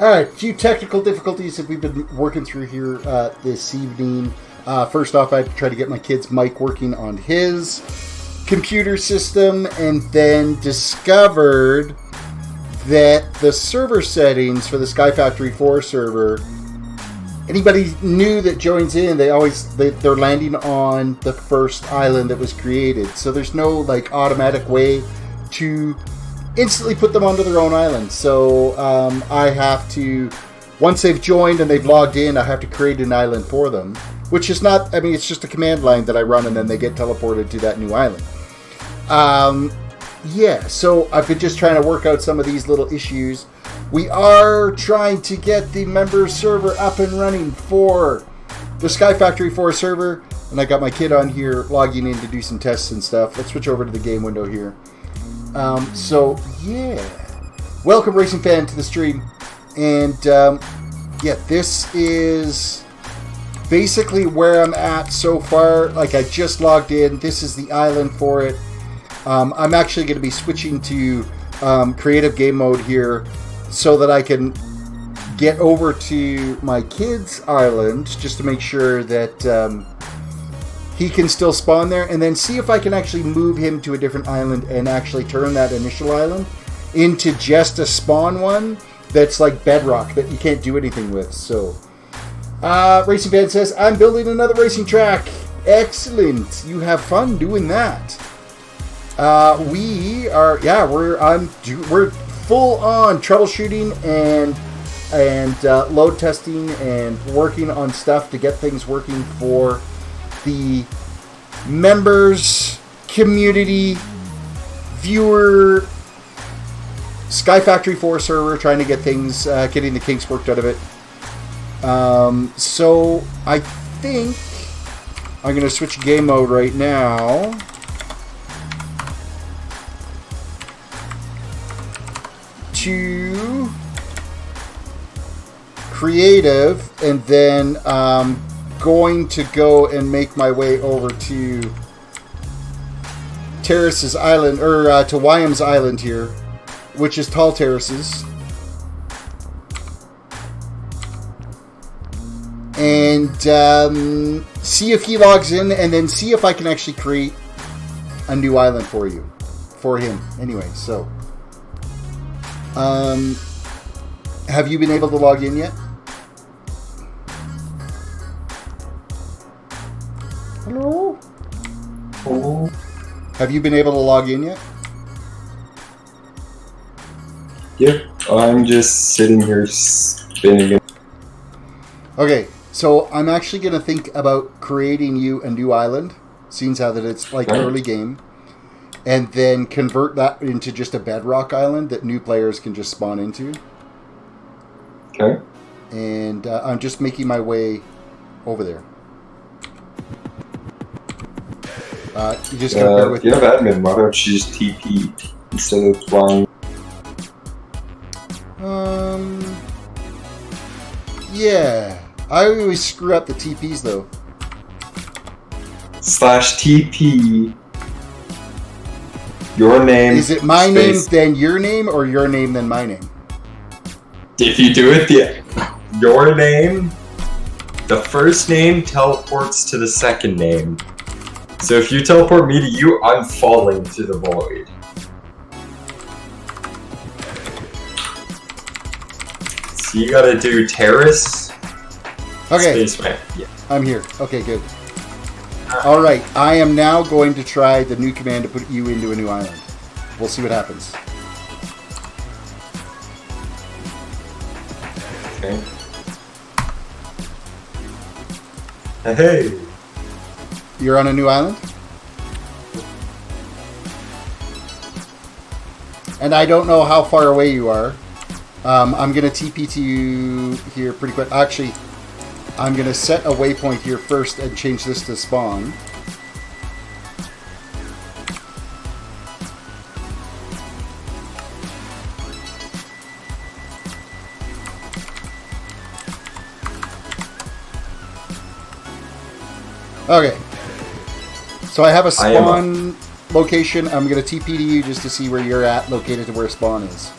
Alright, a few technical difficulties that we've been working through here this evening. First off, I tried to get my kid's mic working on his computer system, and then discovered that the server settings for the SkyFactory 4 server, anybody new that joins in, they're landing on the first island that was created. So there's no like automatic way to instantly put them onto their own island. So I have to, once they've joined and they've logged in, I have to create an island for them, which is not, I mean, it's just a command line that I run and then they get teleported to that new island. Yeah, so I've been just trying to work out some of these little issues. We are trying to get the members server up and running for the SkyFactory 4 server, and I got my kid on here logging in to do some tests and stuff. Let's switch over to the game window here. So, yeah. Welcome, Racing Fan, to the stream. And, yeah, this is basically where I'm at so far. Like, I just logged in. This is the island for it. I'm actually going to be switching to creative game mode here so that I can get over to my kid's island just to make sure that he can still spawn there, and then see if I can actually move him to a different island and actually turn that initial island into just a spawn one that's like bedrock that you can't do anything with. So, Racing Fan says, I'm building another racing track. Excellent. You have fun doing that. We are, yeah, we're full on troubleshooting and load testing and working on stuff to get things working for the members, community, viewer, SkyFactory 4 server, trying to get things, getting the kinks worked out of it. So I think I'm going to switch game mode right now. To creative, and then going to go and make my way over to Terrace's Island, or to Wyam's Island here, which is Tall Terraces, and see if he logs in, and then see if I can actually create a new island for him. Anyway, so have you been able to log in yet? Hello? Oh. Have you been able to log in yet? Yep, I'm just sitting here spinning it. Okay, so I'm actually going to think about creating you a new island, seeing how that it's like early game, and then convert that into just a bedrock island that new players can just spawn into. Okay. And I'm just making my way over there. You just gotta bear with me. You have admin, why don't you just TP instead of flying? Yeah. I always screw up the TPs though. /TP. Your name. Is it my name then your name, or your name then my name? If you do it your name, the first name teleports to the second name. So if you teleport me to you, I'm falling to the void. So you gotta do Terrace. Okay. Spaceman. Yeah. I'm here. Okay, good. Alright, I am now going to try the new command to put you into a new island. We'll see what happens. Okay. Hey! You're on a new island? And I don't know how far away you are. I'm going to TP to you here pretty quick. Actually, I'm going to set a waypoint here first and change this to spawn. Okay. So I have a spawn location. I'm going to TP to you just to see where you're at, located to where spawn is.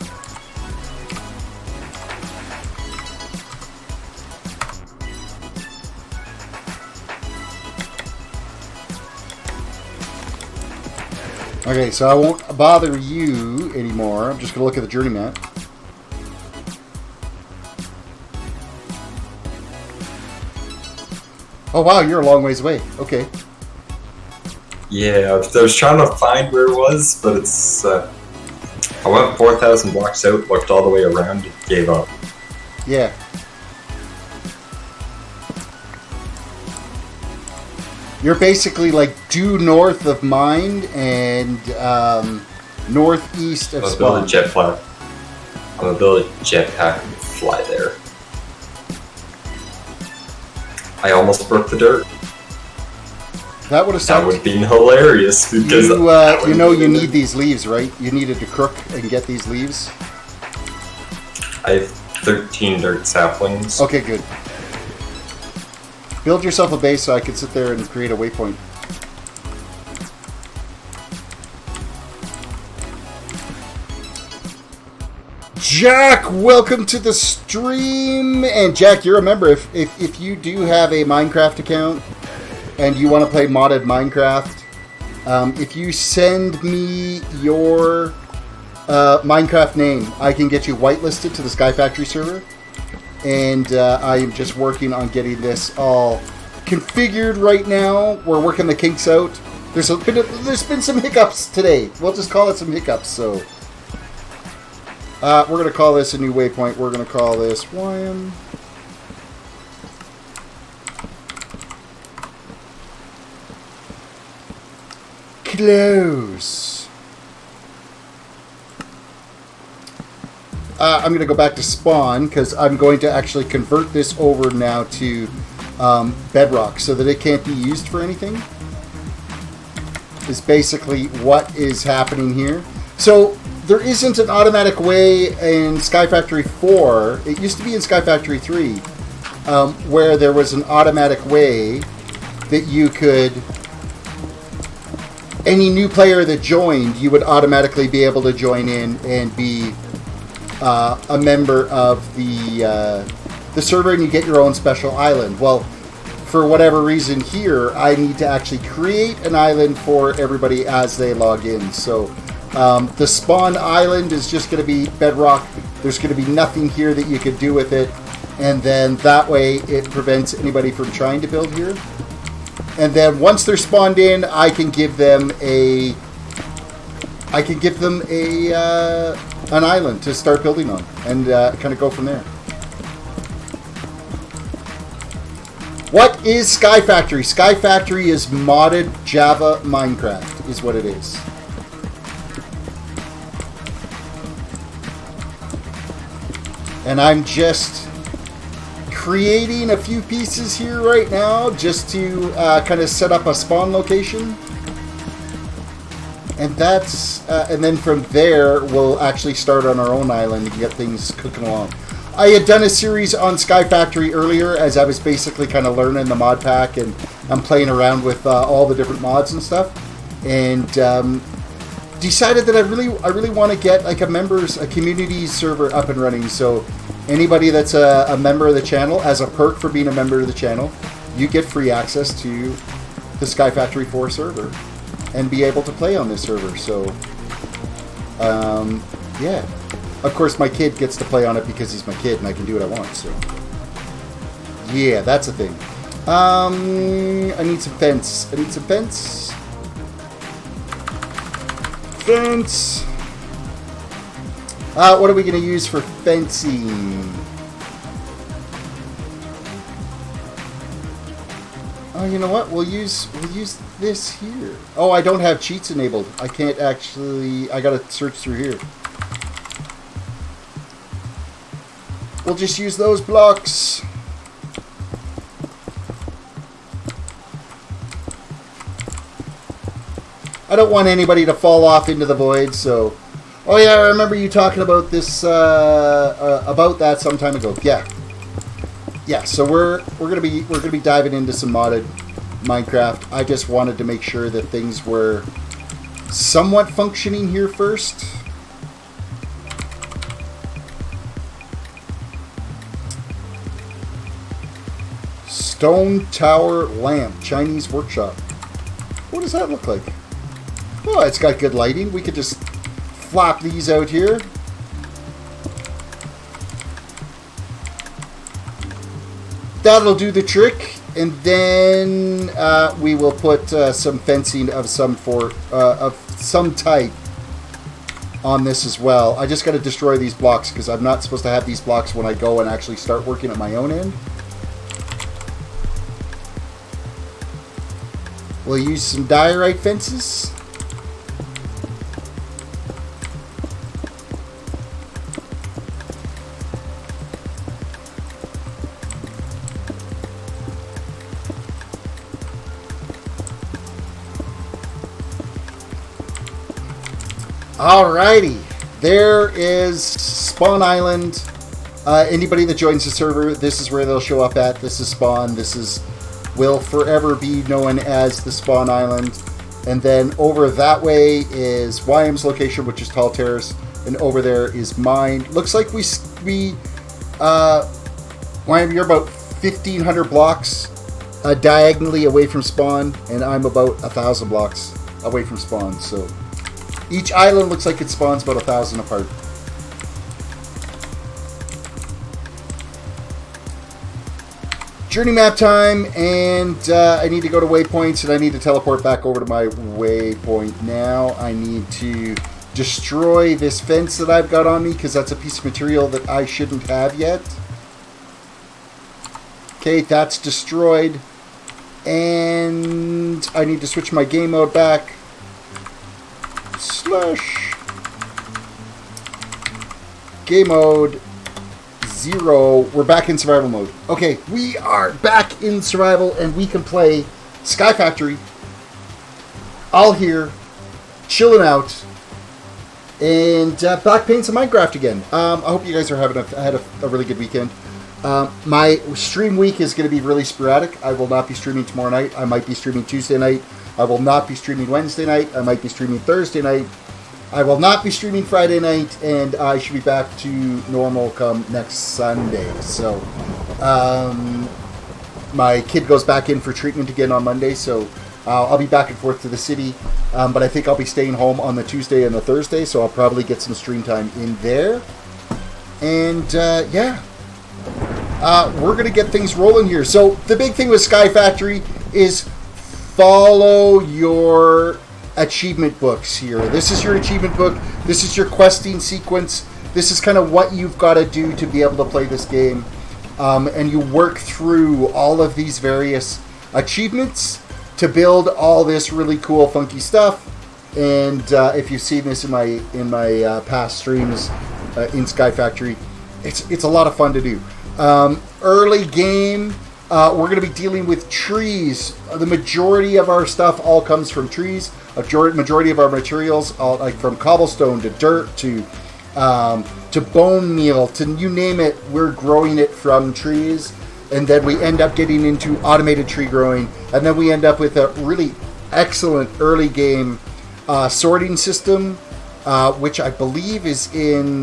Okay, so I won't bother you anymore. I'm just going to look at the journey map. Oh wow, you're a long ways away. Okay. Yeah, I was trying to find where it was, but it's... I went 4,000 blocks out, looked all the way around, and gave up. Yeah. You're basically like due north of mine and northeast of I'm gonna build a spawn. jetpack. I'm gonna build a jetpack and fly there. I almost broke the dirt. That would have That sucked. would have been hilarious because You know you need these leaves, right? You needed to crook and get these leaves. I have 13 dirt saplings. Okay, good. Build yourself a base so I can sit there and create a waypoint. Jack, welcome to the stream. And Jack, you're a member. If you do have a Minecraft account and you want to play modded Minecraft, if you send me your Minecraft name, I can get you whitelisted to the SkyFactory server. And I am just working on getting this all configured right now. We're working the kinks out. There's been some hiccups today. We'll just call it some hiccups. So we're going to call this a new waypoint. We're going to call this YM. Close. I'm going to go back to spawn because I'm going to actually convert this over now to bedrock so that it can't be used for anything. Is basically what is happening here. So there isn't an automatic way in SkyFactory 4. It used to be in SkyFactory 3 where there was an automatic way that you could... Any new player that joined, you would automatically be able to join in and be a member of the server, and you get your own special island. Well, for whatever reason here, I need to actually create an island for everybody as they log in. So the spawn island is just going to be bedrock. There's going to be nothing here that you could do with it, and then that way it prevents anybody from trying to build here. And then once they're spawned in, I can give them an island to start building on, and kind of go from there. What is SkyFactory? SkyFactory is modded Java Minecraft, is what it is. And I'm just creating a few pieces here right now just to kind of set up a spawn location. And that's, and then from there, we'll actually start on our own island and get things cooking along. I had done a series on SkyFactory earlier as I was basically kind of learning the mod pack, and I'm playing around with all the different mods and stuff, and decided that I really want to get like a community server up and running. So anybody that's a member of the channel, as a perk for being a member of the channel, you get free access to the SkyFactory 4 server and be able to play on this server. So, yeah. Of course, my kid gets to play on it because he's my kid and I can do what I want. So, yeah, that's a thing. I need some fence. Fence. What are we going to use for fencing? Oh, you know what? We'll use this here. Oh, I don't have cheats enabled. I can't actually... I gotta search through here. We'll just use those blocks. I don't want anybody to fall off into the void, so... Oh yeah, I remember you talking about this, about that some time ago. Yeah, so we're gonna be diving into some modded Minecraft. I just wanted to make sure that things were somewhat functioning here first. Stone Tower Lamp, Chinese Workshop. What does that look like? Oh, it's got good lighting. We could just flop these out here. That'll do the trick. And then we will put some fencing of some type on this as well. I just got to destroy these blocks because I'm not supposed to have these blocks when I go and actually start working at my own end. We'll use some diorite fences. Alrighty, there is Spawn Island. Anybody that joins the server, this is where they'll show up at. This is Spawn. This will forever be known as the Spawn Island. And then over that way is YM's location, which is Tall Terrace, and over there is mine. Looks like YM, you're about 1,500 blocks diagonally away from Spawn, and I'm about 1,000 blocks away from Spawn. So each island looks like it spawns about 1,000 apart. Journey map time, and I need to go to waypoints, and I need to teleport back over to my waypoint now. I need to destroy this fence that I've got on me, because that's a piece of material that I shouldn't have yet. Okay, that's destroyed. And I need to switch my game mode back. Slash game mode 0. We're back in survival mode. Okay, we are back in survival, and we can play SkyFactory all here, chilling out, and back playing some Minecraft again. I hope you guys are had a really good weekend. My stream week is going to be really sporadic. I will not be streaming tomorrow night. I might be streaming Tuesday night. I will not be streaming Wednesday night. I might be streaming Thursday night. I will not be streaming Friday night, and I should be back to normal come next Sunday. So, my kid goes back in for treatment again on Monday, so I'll be back and forth to the city. But I think I'll be staying home on the Tuesday and the Thursday, so I'll probably get some stream time in there. And, yeah. We're going to get things rolling here. So, the big thing with SkyFactory is follow your achievement books here. This is your achievement book. This is your questing sequence. This is kind of what you've got to do to be able to play this game. And you work through all of these various achievements to build all this really cool, funky stuff. And if you've seen this in my past streams in SkyFactory, it's a lot of fun to do. Early game. We're going to be dealing with trees. The majority of our stuff all comes from trees. Majority of our materials, all, like from cobblestone to dirt to bone meal to you name it, we're growing it from trees. And then we end up getting into automated tree growing. And then we end up with a really excellent early game sorting system, which I believe is in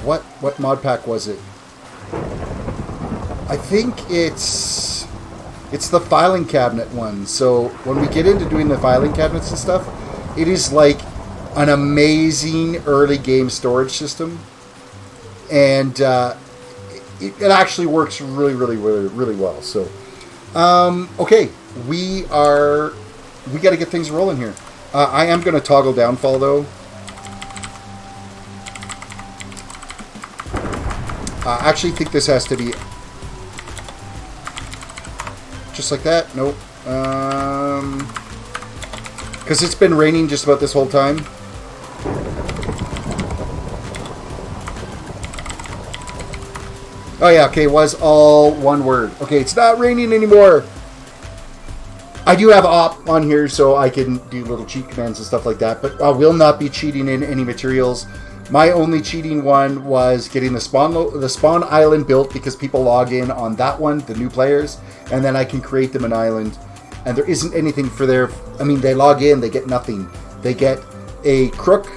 what mod pack was it? I think it's the filing cabinet one. So when we get into doing the filing cabinets and stuff, it is like an amazing early game storage system, and it actually works really, really, really, really well. So, okay, we got to get things rolling here. I am going to toggle downfall though. I actually think this has to be just like that. Nope. Because it's been raining just about this whole time. Oh yeah, okay, it was all one word. Okay, it's not raining anymore. I do have op on here so I can do little cheat commands and stuff like that, but I will not be cheating in any materials. My only cheating one was getting the spawn island built because people log in on that one, the new players, and then I can create them an island. And there isn't anything for their... I mean, they log in, they get nothing. They get a crook,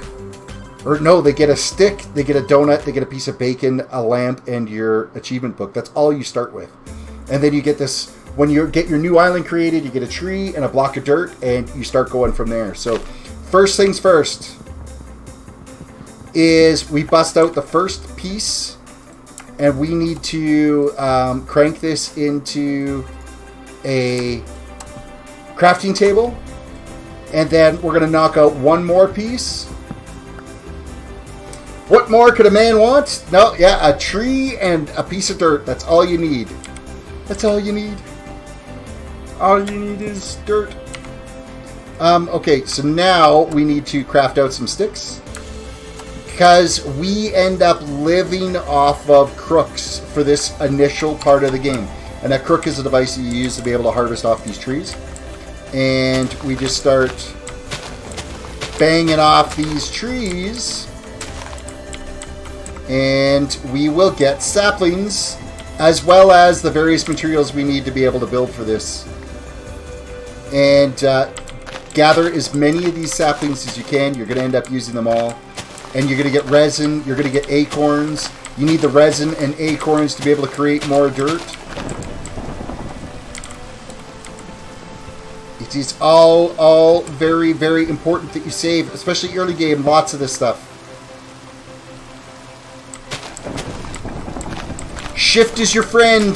or no, they get a stick, they get a donut, they get a piece of bacon, a lamp, and your achievement book. That's all you start with. And then you get this When you get your new island created, you get a tree and a block of dirt, and you start going from there. So first things first is we bust out the first piece, and we need to crank this into a crafting table. And then we're going to knock out one more piece. What more could a man want? No, yeah, a tree and a piece of dirt. That's all you need. That's all you need. All you need is dirt. Okay, so now we need to craft out some sticks. Because we end up living off of crooks for this initial part of the game. And that crook is a device that you use to be able to harvest off these trees. And we just start banging off these trees, and we will get saplings as well as the various materials we need to be able to build for this. And gather as many of these saplings as you can. You're going to end up using them all, and you're going to get resin, you're going to get acorns. You need the resin and acorns to be able to create more dirt. It is all very, very important that you save, especially early game, lots of this stuff. Shift is your friend.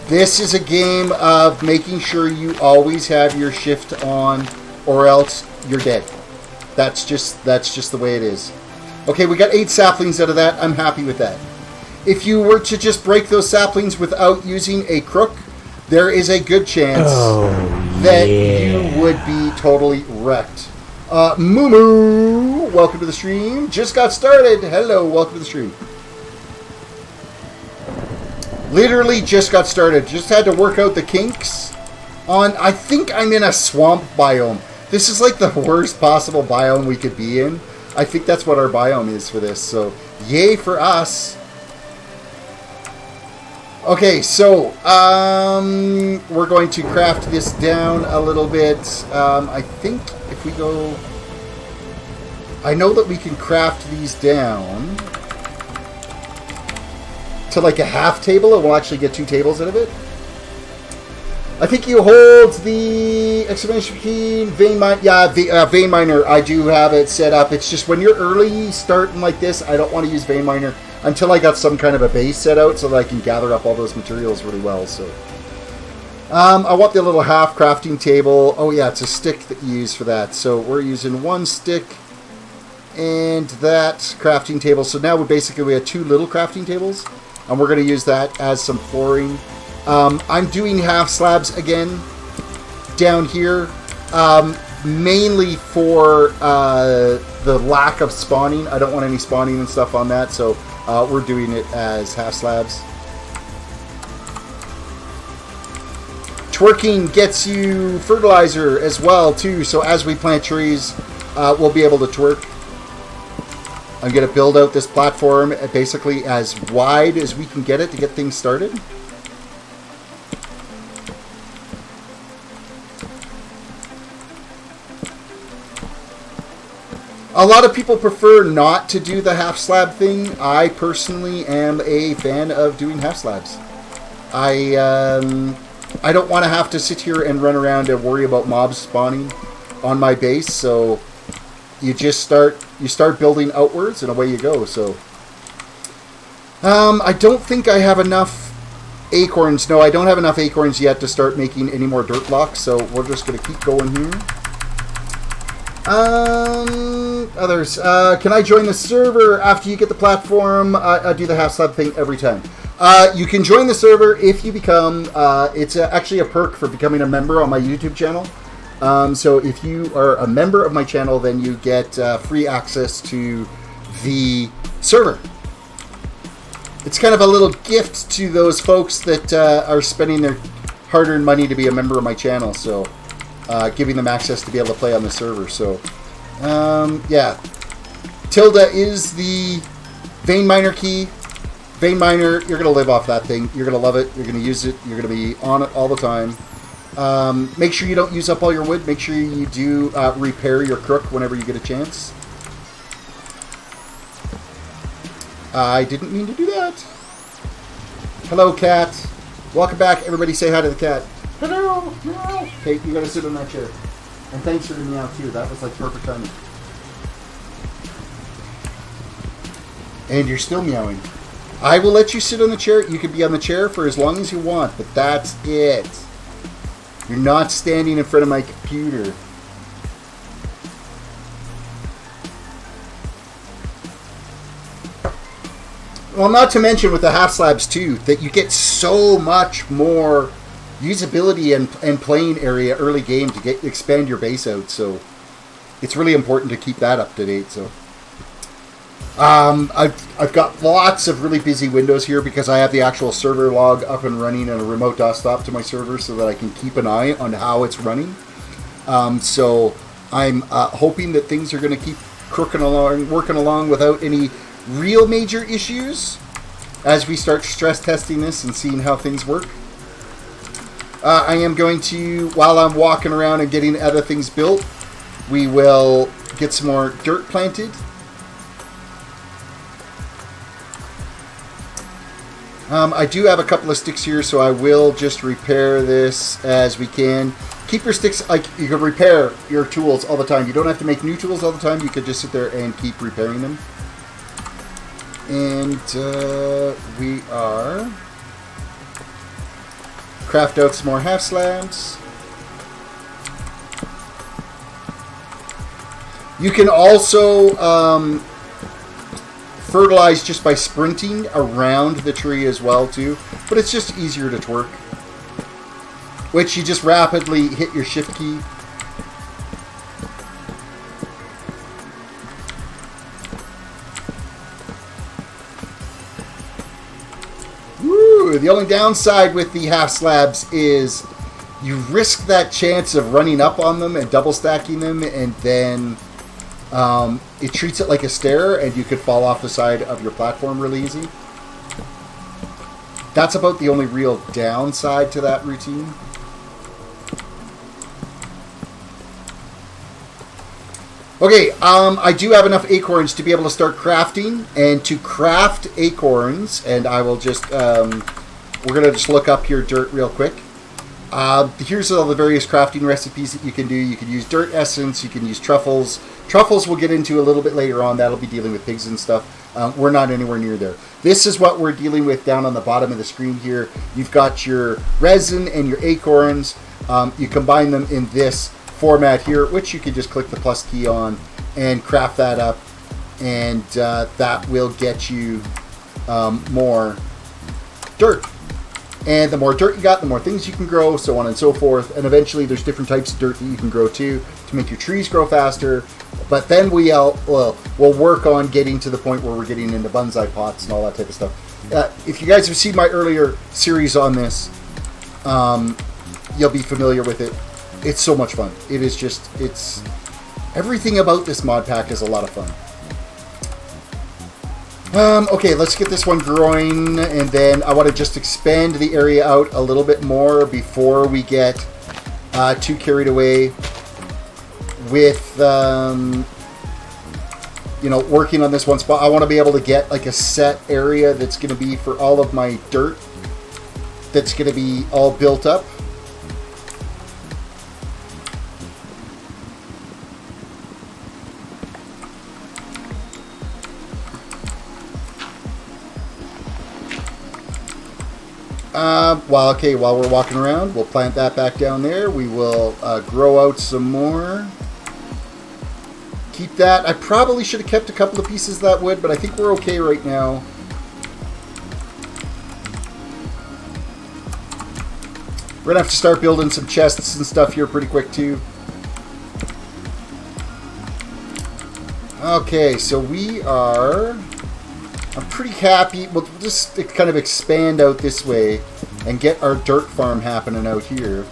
This is a game of making sure you always have your shift on, or else you're dead. That's just the way it is. Okay, we got 8 saplings out of that. I'm happy with that. If you were to just break those saplings without using a crook, there is a good chance that you would be totally wrecked. Moo, welcome to the stream. Just got started. Hello, welcome to the stream. Literally just got started. Just had to work out the kinks on, I think I'm in a swamp biome. This is like the worst possible biome we could be in. I think that's what our biome is for this. So, yay for us. Okay, so we're going to craft this down a little bit. I think if we go... I know that we can craft these down to like a half table, and we'll actually get 2 tables out of it. I think you hold the exclamation key, vein mine. Yeah, vein miner. I do have it set up. It's just when you're early starting like this, I don't want to use vein miner until I got some kind of a base set out so that I can gather up all those materials really well. So, I want the little half crafting table. Oh yeah, it's a stick that you use for that. So we're using 1 stick and that crafting table. So now we have 2 little crafting tables, and we're going to use that as some flooring. I'm doing half slabs again down here, mainly for the lack of spawning. I don't want any spawning and stuff on that, so we're doing it as half slabs. Twerking gets you fertilizer as well, too, so as we plant trees, we'll be able to twerk. I'm going to build out this platform basically as wide as we can get it to get things started. A lot of people prefer not to do the half slab thing. I personally am a fan of doing half slabs. I don't want to have to sit here and run around and worry about mobs spawning on my base, so you just start building outwards and away you go. So I don't think I have enough acorns. No, I don't have enough acorns yet to start making any more dirt blocks, so we're just going to keep going here. Others. Can I join the server after you get the platform? I do the half slab thing every time. You can join the server if you become, it's actually a perk for becoming a member on my YouTube channel. So if you are a member of my channel, then you get free access to the server. It's kind of a little gift to those folks that are spending their hard-earned money to be a member of my channel. So giving them access to be able to play on the server. So yeah, tilde is the vein miner key. Vein miner, you're gonna live off that thing. You're gonna love it. You're gonna use it. You're gonna be on it all the time. Make sure you don't use up all your wood. Make sure you do repair your crook whenever you get a chance. I didn't mean to do that. Hello, cat. Welcome back, everybody. Say hi to the cat. Hello. Okay, you gotta sit on that chair. And thanks for the meow too. That was like perfect timing. And you're still meowing. I will let you sit on the chair. You can be on the chair for as long as you want, but that's it. You're not standing in front of my computer. Well, not to mention with the half slabs too, that you get so much more usability and playing area early game to expand your base out. So it's really important to keep that up to date. So I've got lots of really busy windows here because I have the actual server log up and running and a remote desktop to my server so that I can keep an eye on how it's running. So I'm hoping that things are going to keep working along without any real major issues as we start stress testing this and seeing how things work. I am going to, while I'm walking around and getting other things built, we will get some more dirt planted. I do have a couple of sticks here, so I will just repair this as we can. Keep your sticks, like you can repair your tools all the time. You don't have to make new tools all the time. You could just sit there and keep repairing them. And we are craft out some more half slabs. You can also fertilize just by sprinting around the tree as well too, but it's just easier to twerk. Which you just rapidly hit your shift key. Woo! The only downside with the half slabs is you risk that chance of running up on them and double stacking them, and then it treats it like a stair and you could fall off the side of your platform really easy. That's about the only real downside to that routine. Okay, I do have enough acorns to be able to start crafting, and to craft acorns, and I will just, we're going to just look up here dirt real quick. Here's all the various crafting recipes that you can do. You can use dirt essence, you can use truffles. Truffles we'll get into a little bit later on. That'll be dealing with pigs and stuff. We're not anywhere near there. This is what we're dealing with down on the bottom of the screen here. You've got your resin and your acorns. You combine them in this format here, which you can just click the plus key on and craft that up, and that will get you more dirt. And the more dirt you got, the more things you can grow, so on and so forth. And eventually there's different types of dirt that you can grow too to make your trees grow faster. But then we'll work on getting to the point where we're getting into bonsai pots and all that type of stuff. If you guys have seen my earlier series on this, you'll be familiar with it. It's so much fun. It is just, it's everything about this mod pack is a lot of fun. Okay, let's get this one growing, and then I want to just expand the area out a little bit more before we get too carried away with you know, working on this one spot. I want to be able to get like a set area that's going to be for all of my dirt that's going to be all built up. While we're walking around, we'll plant that back down there. We will grow out some more. Keep that. I probably should have kept a couple of pieces of that wood, but I think we're okay right now. We're going to have to start building some chests and stuff here pretty quick too. Okay, so we are... I'm pretty happy. We'll just kind of expand out this way and get our dirt farm happening out here.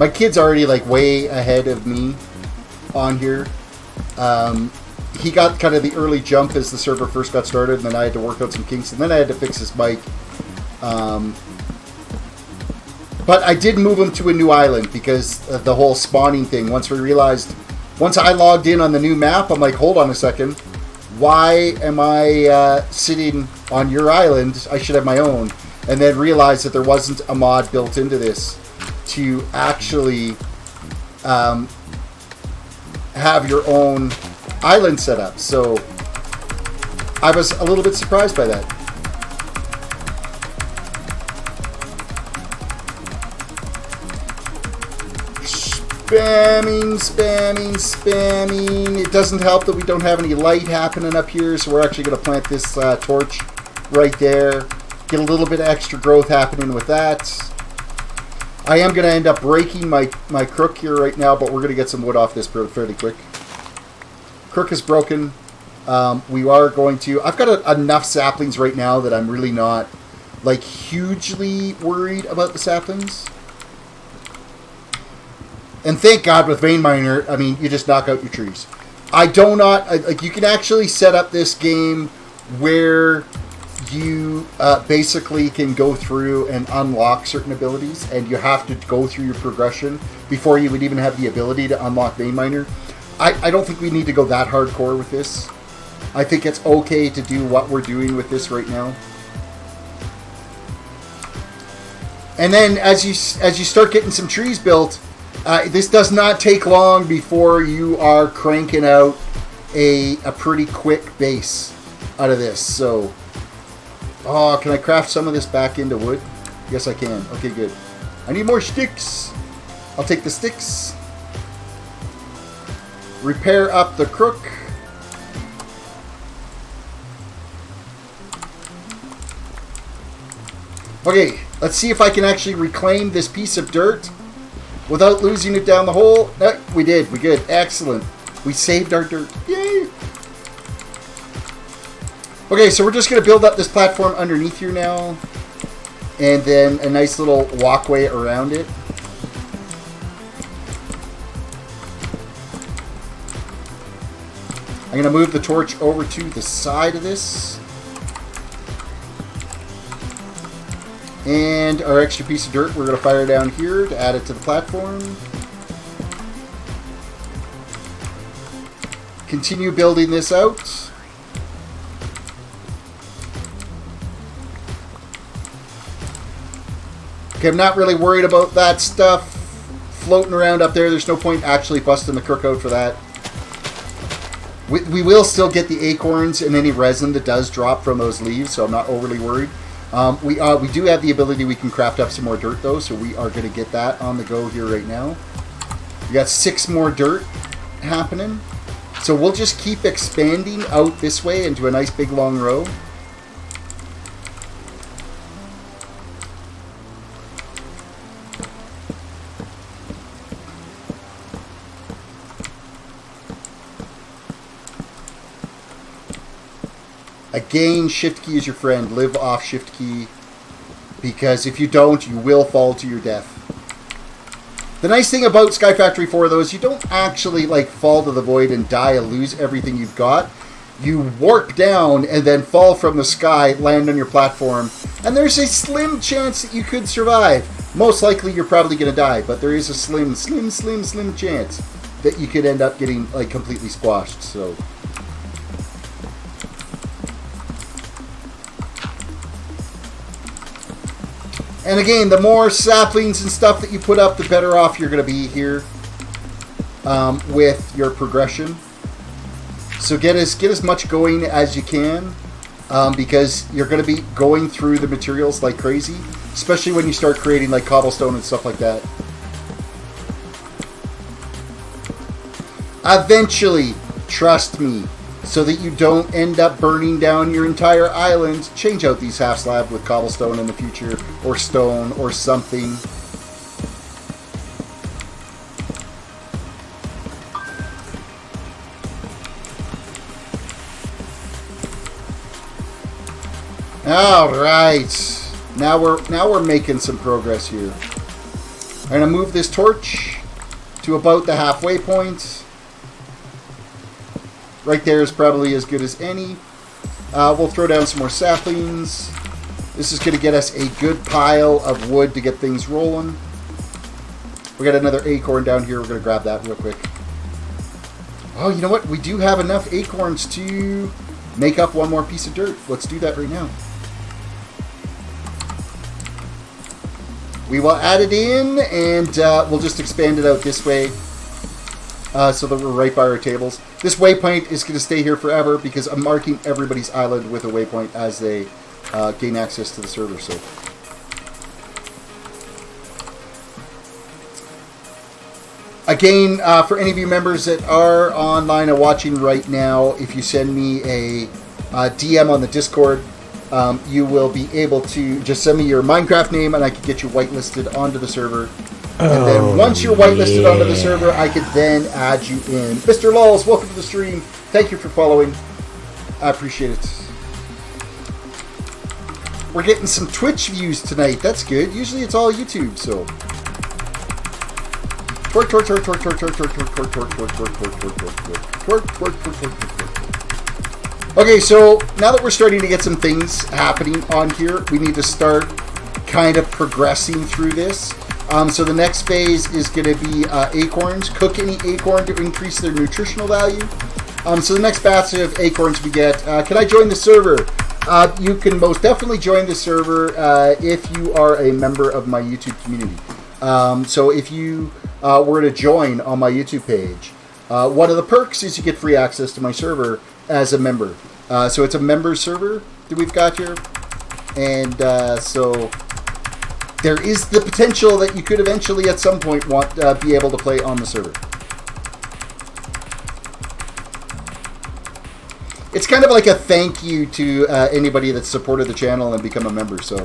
My kid's already like way ahead of me on here. He got kind of the early jump as the server first got started, and then I had to work out some kinks, and then I had to fix his mic. But I did move him to a new island because of the whole spawning thing. Once we realized Once I logged in on the new map, I'm like, hold on a second. Why am I sitting on your island? I should have my own. And then realized that there wasn't a mod built into this to actually have your own island set up. So I was a little bit surprised by that. Spamming. It doesn't help that we don't have any light happening up here, so we're actually going to plant this torch right there. Get a little bit of extra growth happening with that. I am going to end up breaking my crook here right now, but we're going to get some wood off this fairly quick. Crook is broken. We are going to... I've got enough saplings right now that I'm really not like hugely worried about the saplings. And thank God with Vein Miner, I mean, you just knock out your trees. Like, you can actually set up this game where you basically can go through and unlock certain abilities, and you have to go through your progression before you would even have the ability to unlock Vein Miner. I don't think we need to go that hardcore with this. I think it's okay to do what we're doing with this right now. And then as you start getting some trees built, this does not take long before you are cranking out a pretty quick base out of this. So, oh, can I craft some of this back into wood? Yes, I can. Okay, good. I need more sticks. I'll take the sticks. Repair up the crook. Okay, let's see if I can actually reclaim this piece of dirt without losing it down the hole. No, we did. We good. Excellent. We saved our dirt. Yay! Okay, so we're just going to build up this platform underneath here now. And then a nice little walkway around it. I'm going to move the torch over to the side of this. And our extra piece of dirt, we're going to fire down here to add it to the platform. Continue building this out. Okay, I'm not really worried about that stuff floating around up there. There's no point actually busting the crook out for that. We will still get the acorns and any resin that does drop from those leaves, so I'm not overly worried. We do have the ability, we can craft up some more dirt though, so we are going to get that on the go here right now. We got 6 more dirt happening. So we'll just keep expanding out this way into a nice big long row. Again, shift key is your friend. Live off shift key, because if you don't, you will fall to your death. The nice thing about SkyFactory 4 though is you don't actually like fall to the void and die and lose everything you've got. You warp down and then fall from the sky, land on your platform, and there's a slim chance that you could survive. Most likely you're probably going to die, but there is a slim chance that you could end up getting like completely squashed. So and again, the more saplings and stuff that you put up, the better off you're going to be here with your progression. So get as much going as you can, because you're going to be going through the materials like crazy, especially when you start creating like cobblestone and stuff like that. Eventually, trust me, so that you don't end up burning down your entire island, change out these half slab with cobblestone in the future, or stone, or something. All right, now we're making some progress here. I'm gonna move this torch to about the halfway point. Right there is probably as good as any. We'll throw down some more saplings. This is going to get us a good pile of wood to get things rolling. We got another acorn down here. We're going to grab that real quick. Oh, you know what? We do have enough acorns to make up one more piece of dirt. Let's do that right now. We will add it in, and we'll just expand it out this way so that we're right by our tables. This waypoint is going to stay here forever because I'm marking everybody's island with a waypoint as they gain access to the server. So, again, for any of you members that are online and watching right now, if you send me a DM on the Discord, you will be able to just send me your Minecraft name and I can get you whitelisted onto the server. And then once you're whitelisted onto the server, I can then add you in. Mr. Lulz, welcome to the stream. Thank you for following. I appreciate it. We're getting some Twitch views tonight. That's good. Usually it's all YouTube, so. Twerk, twerk, twerk, twerk, twerk, twerk, twerk, twerk, twerk, twerk, twerk, twerk, twerk, twerk, twerk, twerk, twerk, twerk. Okay, so now that we're starting to get some things happening on here, we need to start kind of progressing through this. So the next phase is going to be acorns. Cook any acorn to increase their nutritional value. So the next batch of acorns we get. Can I join the server? You can most definitely join the server if you are a member of my YouTube community. So if you were to join on my YouTube page, one of the perks is you get free access to my server as a member. So it's a member server that we've got here. And so there is the potential that you could eventually at some point want be able to play on the server. It's kind of like a thank you to anybody that's supported the channel and become a member. So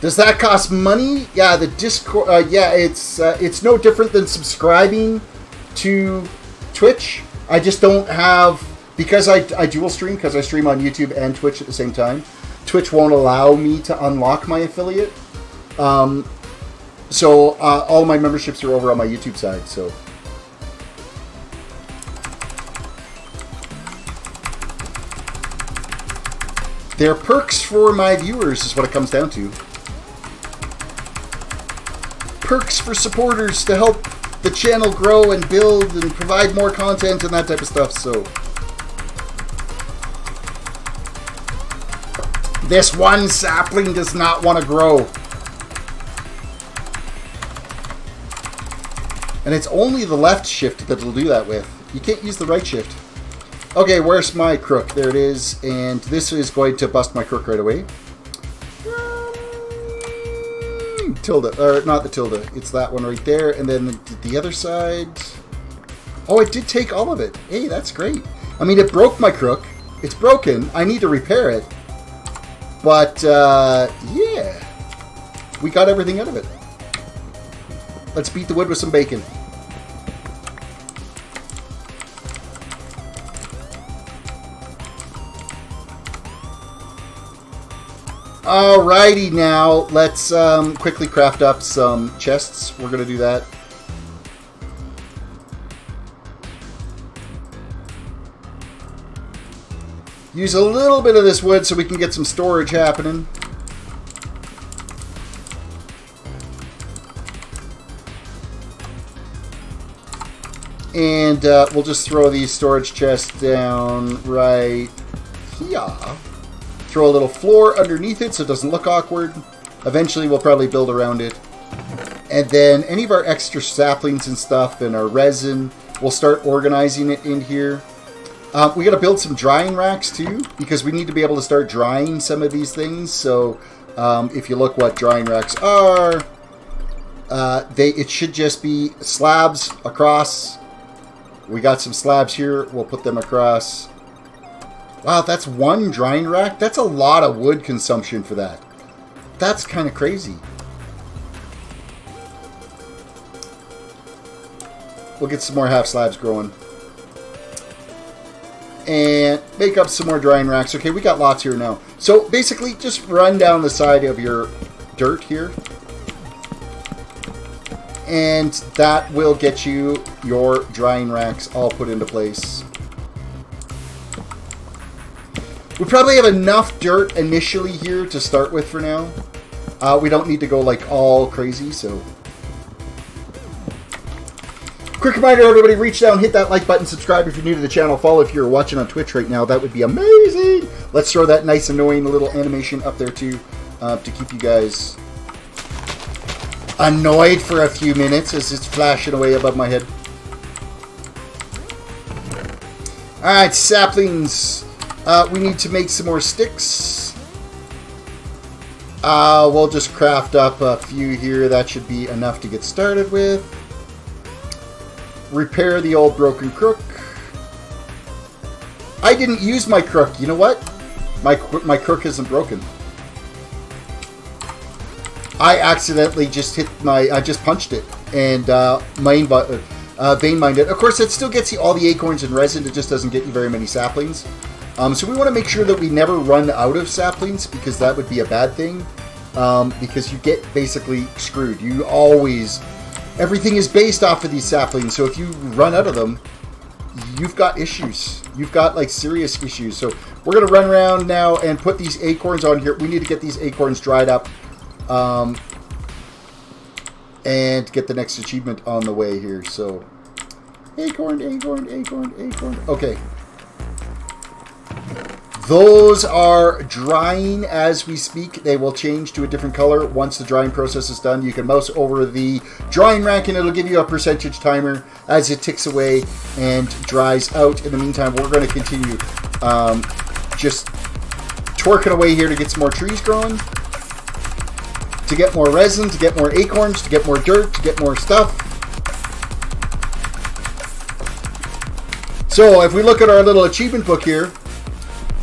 does that cost money? Yeah, the Discord. Yeah, it's no different than subscribing to Twitch. I just don't have, because I dual stream, because I stream on YouTube and Twitch at the same time. Twitch won't allow me to unlock my affiliate. So all my memberships are over on my YouTube side. So they're perks for my viewers is what it comes down to. Perks for supporters to help the channel grow and build and provide more content and that type of stuff. So this one sapling does not want to grow. And it's only the left shift that it'll do that with. You can't use the right shift. Okay, where's my crook? There it is. And this is going to bust my crook right away. Tilde, or not the tilde, it's that one right there, and then the other side. Oh, it did take all of it. Hey, that's great. I mean, it broke my crook. It's broken. I need to repair it. But, yeah. We got everything out of it. Let's beat the wood with some bacon. Alrighty, now let's quickly craft up some chests. We're going to do that. Use a little bit of this wood so we can get some storage happening. And we'll just throw these storage chests down right here. Throw a little floor underneath it so it doesn't look awkward. Eventually we'll probably build around it. And then any of our extra saplings and stuff and our resin, we'll start organizing it in here. We got to build some drying racks too, because we need to be able to start drying some of these things. So if you look what drying racks are, it should just be slabs across. We got some slabs here. We'll put them across. Wow, that's one drying rack? That's a lot of wood consumption for that. That's kind of crazy. We'll get some more half slabs growing. And make up some more drying racks. Okay, we got lots here now. So basically, just run down the side of your dirt here. And that will get you your drying racks all put into place. We probably have enough dirt initially here to start with for now. We don't need to go like all crazy, so. Quick reminder, everybody, reach down, hit that like button, subscribe if you're new to the channel, follow if you're watching on Twitch right now. That would be amazing. Let's throw that nice, annoying little animation up there, too, to keep you guys annoyed for a few minutes as it's flashing away above my head. Alright, saplings. We need to make some more sticks. We'll just craft up a few here. That should be enough to get started with. Repair the old broken crook. I didn't use my crook. You know what? My crook isn't broken. I accidentally just hit my... I just punched it. And vein mined it. Of course, it still gets you all the acorns and resin. It just doesn't get you very many saplings. So we want to make sure that we never run out of saplings, because that would be a bad thing. Because you get basically screwed. You always... Everything is based off of these saplings, so if you run out of them, you've got issues. You've got, like, serious issues. So we're going to run around now and put these acorns on here. We need to get these acorns dried up and get the next achievement on the way here. So, acorn. Okay. Those are drying as we speak. They will change to a different color once the drying process is done. You can mouse over the drying rack and it'll give you a percentage timer as it ticks away and dries out. In the meantime, we're going to continue just twerking away here to get some more trees growing, to get more resin, to get more acorns, to get more dirt, to get more stuff. So if we look at our little achievement book here,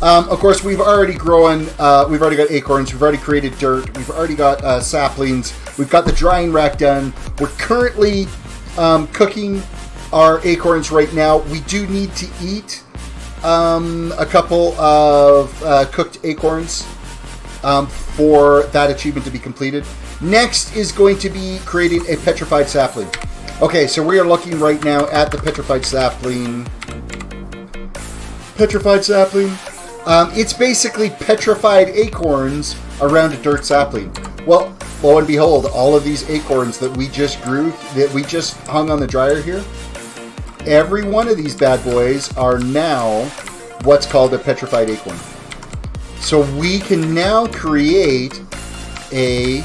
of course, we've already grown, we've already got acorns, we've already created dirt, we've already got saplings, we've got the drying rack done. We're currently cooking our acorns right now. We do need to eat a couple of cooked acorns for that achievement to be completed. Next is going to be creating a petrified sapling. Okay, so we are looking right now at the petrified sapling. It's basically petrified acorns around a dirt sapling. Well, lo and behold, all of these acorns that we just grew, that we just hung on the dryer here, every one of these bad boys are now what's called a petrified acorn. So we can now create a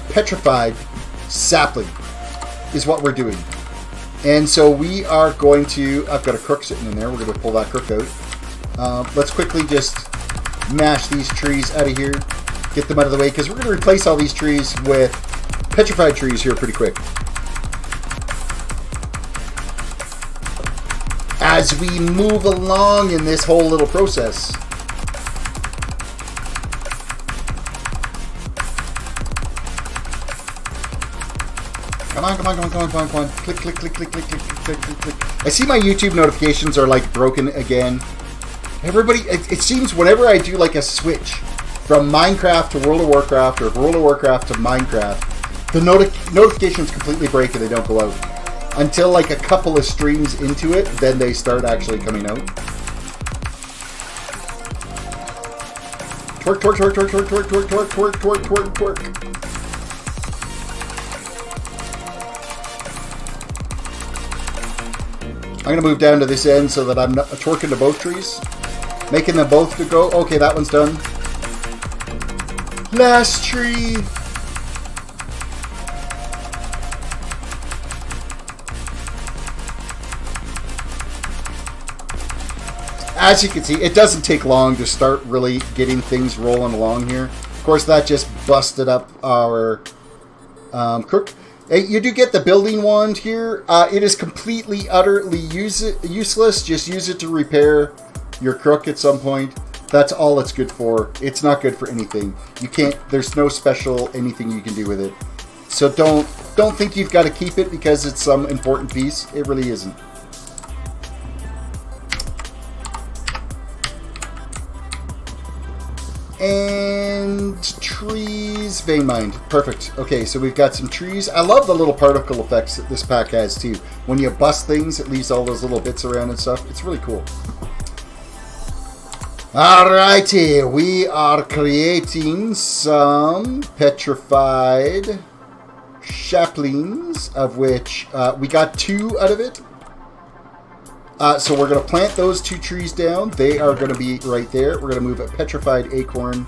petrified sapling, is what we're doing. And so we are going to, I've got a crook sitting in there, we're going to pull that crook out. Let's quickly just mash these trees out of here, get them out of the way, because we're going to replace all these trees with petrified trees here pretty quick. As we move along in this whole little process. Come on. Click. I see my YouTube notifications are like broken again. Everybody, it seems whenever I do like a switch from Minecraft to World of Warcraft or World of Warcraft to Minecraft, the notifications completely break and they don't go out. Until like a couple of streams into it, then they start actually coming out. Twerk. I'm going to move down to this end so that I'm not twerking to both trees. Making them both to go. Okay, that one's done. Last tree. As you can see, it doesn't take long to start really getting things rolling along here. Of course, that just busted up our crook. You do get the building wand here. It is completely, utterly useless. Just use it to repair your crook at some point. That's all it's good for. It's not good for anything. You can't. There's no special anything you can do with it. So don't think you've got to keep it because it's some important piece. It really isn't. And trees, vein mined. Perfect. Okay, so we've got some trees. I love the little particle effects that this pack has too. When you bust things, it leaves all those little bits around and stuff. It's really cool. Alrighty, we are creating some petrified saplings, of which we got 2 out of it. So we're going to plant those 2 trees down. They are going to be right there. We're going to move a petrified acorn.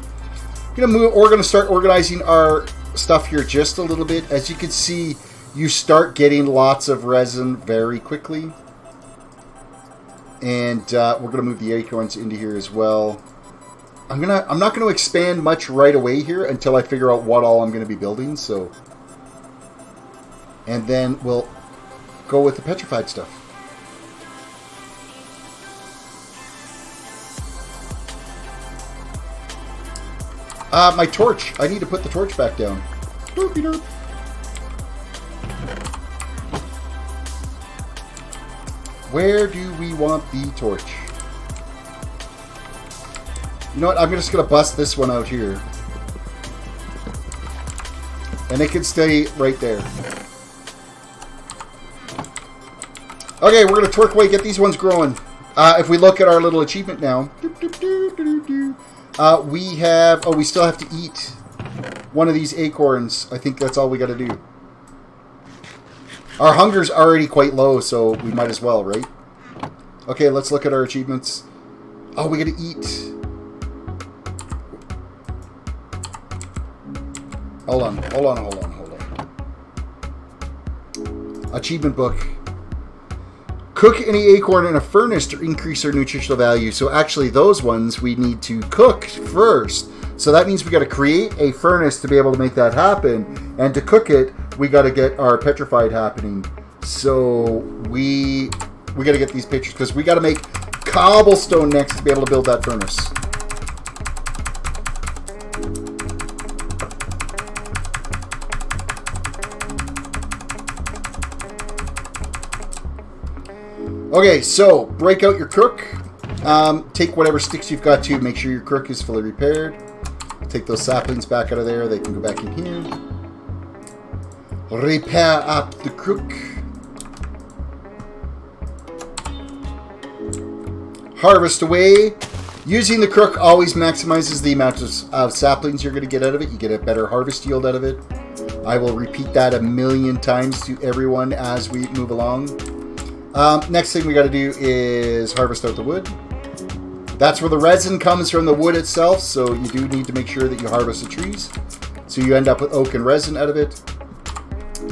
We're going to start organizing our stuff here just a little bit. As you can see, you start getting lots of resin very quickly. And we're going to move the acorns into here as well. I'm not going to expand much right away here until I figure out what all I'm going to be building. So, and then we'll go with the petrified stuff. My torch. I need to put the torch back down. Doopy doop. Where do we want the torch? You know what? I'm just going to bust this one out here. And it can stay right there. Okay, we're going to twerk away, get these ones growing. If we look at our little achievement now. We have... Oh, we still have to eat one of these acorns. I think that's all we got to do. Our hunger's already quite low, so we might as well, right? Okay, let's look at our achievements. Oh, we got to eat. Hold on. Achievement book. Cook any acorn in a furnace to increase their nutritional value. So actually those ones we need to cook first. So that means we got to create a furnace to be able to make that happen. And to cook it, we got to get our petrified happening. So we got to get these pictures because we got to make cobblestone next to be able to build that furnace. Okay, so break out your crook. Take whatever sticks you've got to. Make sure your crook is fully repaired. Take those saplings back out of there. They can go back in here. Repair up the crook. Harvest away. Using the crook always maximizes the amount of saplings you're going to get out of it. You get a better harvest yield out of it. I will repeat that 1,000,000 times to everyone as we move along. Next thing we got to do is harvest out the wood. That's where the resin comes from, the wood itself, so you do need to make sure that you harvest the trees. So you end up with oak and resin out of it.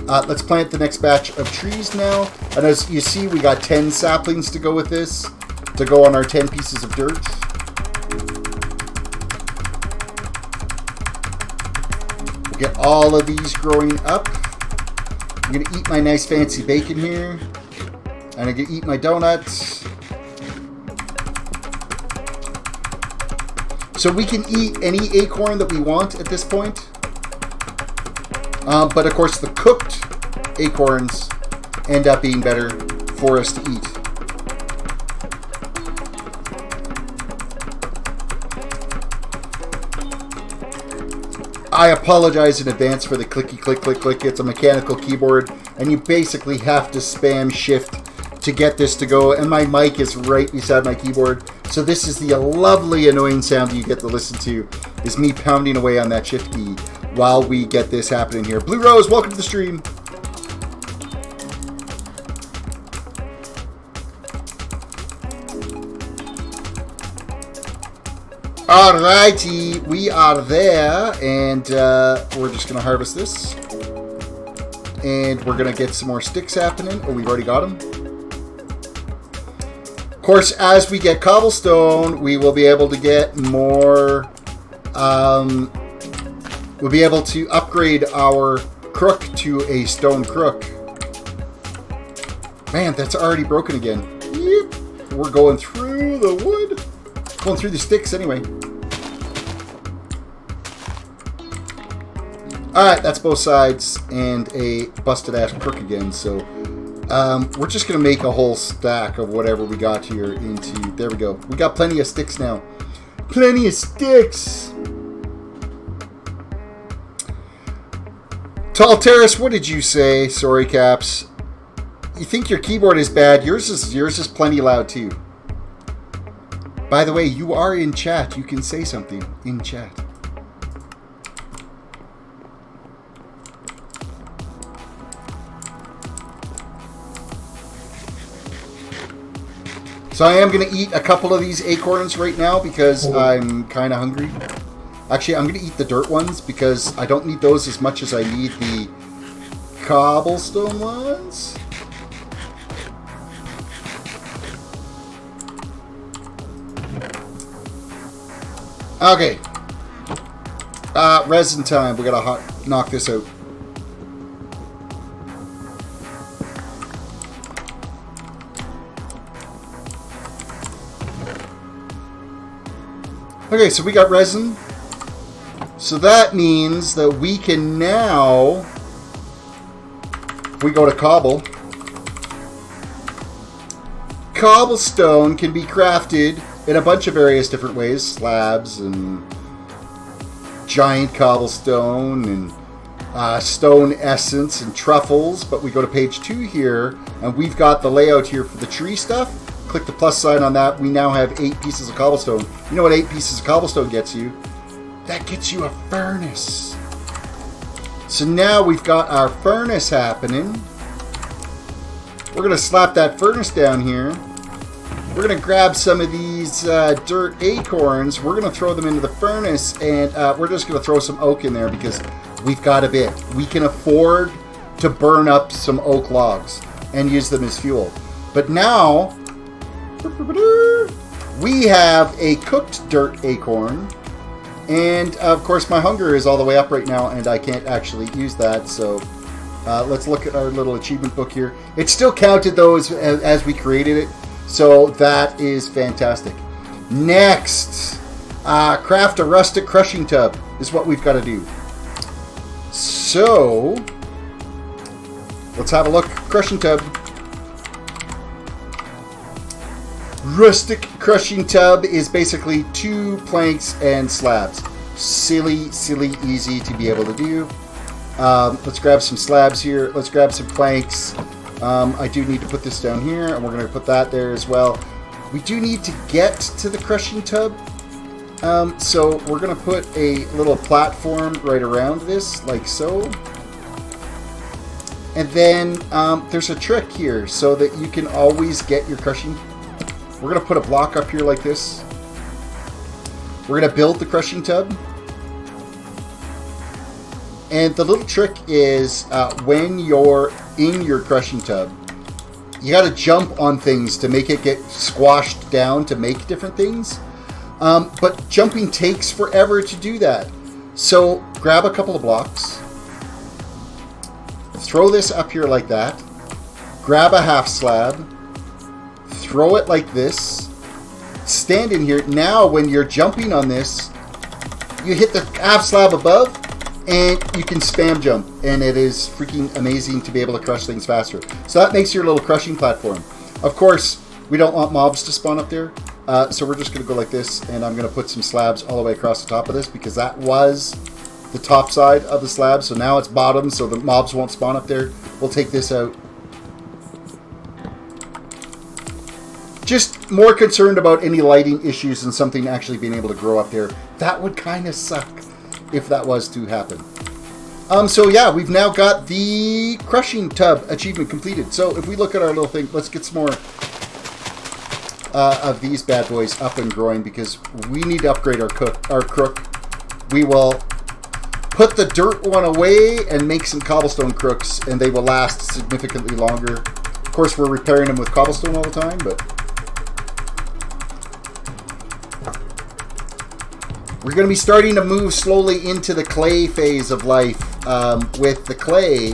Let's plant the next batch of trees now. And as you see, we got 10 saplings to go with this, to go on our 10 pieces of dirt. We'll get all of these growing up. I'm going to eat my nice fancy bacon here. And I'm going to eat my donuts. So we can eat any acorn that we want at this point. But of course the cooked acorns end up being better for us to eat. I apologize in advance for the clicky click click click. It's a mechanical keyboard and you basically have to spam shift to get this to go, and my mic is right beside my keyboard, so this is the lovely annoying sound that you get to listen to, is me pounding away on that shift key while we get this happening here. Blue Rose, welcome to the stream. Alrighty, we are there, and we're just going to harvest this, and we're going to get some more sticks happening. Oh, we've already got them. Of course, as we get cobblestone, we will be able to get more, we'll be able to upgrade our crook to a stone crook. Man, that's already broken again. Yep. We're going through the wood. Going through the sticks anyway. Alright, that's both sides and a busted ass crook again, so we're just going to make a whole stack of whatever we got here into... There we go. We got plenty of sticks now. Plenty of sticks! Tall Terrace, what did you say? Sorry, Caps. You think your keyboard is bad? Yours is plenty loud, too. By the way, you are in chat. You can say something in chat. So I am going to eat a couple of these acorns right now because I'm kind of hungry. Actually, I'm going to eat the dirt ones because I don't need those as much as I need the cobblestone ones. Okay. Resin time. We got to knock this out. Okay, so we got resin. So that means that we can now, if we go to cobble, cobblestone can be crafted in a bunch of various different ways. Slabs and giant cobblestone and stone essence and truffles. But we go to page 2 here, and we've got the layout here for the tree stuff. Click the plus sign on that. We now have 8 pieces of cobblestone. You know what 8 pieces of cobblestone gets you? That gets you a furnace. So now we've got our furnace happening. We're going to slap that furnace down here. We're going to grab some of these dirt acorns. We're going to throw them into the furnace, and we're just going to throw some oak in there because we've got a bit. We can afford to burn up some oak logs and use them as fuel. But now we have a cooked dirt acorn, and of course my hunger is all the way up right now and I can't actually use that, so let's look at our little achievement book here. It's still counted though as we created it, so that is fantastic. Next, craft a rustic crushing tub is what we've got to do. So let's have a look. Crushing tub. Rustic crushing tub is basically 2 planks and slabs. Silly easy to be able to do. Let's grab some slabs here. Let's grab some planks. I do need to put this down here, and we're going to put that there as well. We do need to get to the crushing tub. So we're going to put a little platform right around this, like so. And then there's a trick here so that you can always get your crushing. We're going to put a block up here like this. We're going to build the crushing tub. And the little trick is when you're in your crushing tub, you got to jump on things to make it get squashed down to make different things. But jumping takes forever to do that. So grab a couple of blocks. Throw this up here like that. Grab a half slab. Throw it like this. Stand in here. Now when you're jumping on this, you hit the half slab above and you can spam jump. And it is freaking amazing to be able to crush things faster. So that makes your little crushing platform. Of course, we don't want mobs to spawn up there. So we're just going to go like this. And I'm going to put some slabs all the way across the top of this because that was the top side of the slab. So now it's bottom so the mobs won't spawn up there. We'll take this out. Just more concerned about any lighting issues than something actually being able to grow up there. That would kind of suck if that was to happen. So yeah, we've now got the crushing tub achievement completed. So if we look at our little thing, let's get some more of these bad boys up and growing because we need to upgrade our crook. We will put the dirt one away and make some cobblestone crooks, and they will last significantly longer. Of course, we're repairing them with cobblestone all the time, but we're going to be starting to move slowly into the clay phase of life. With the clay,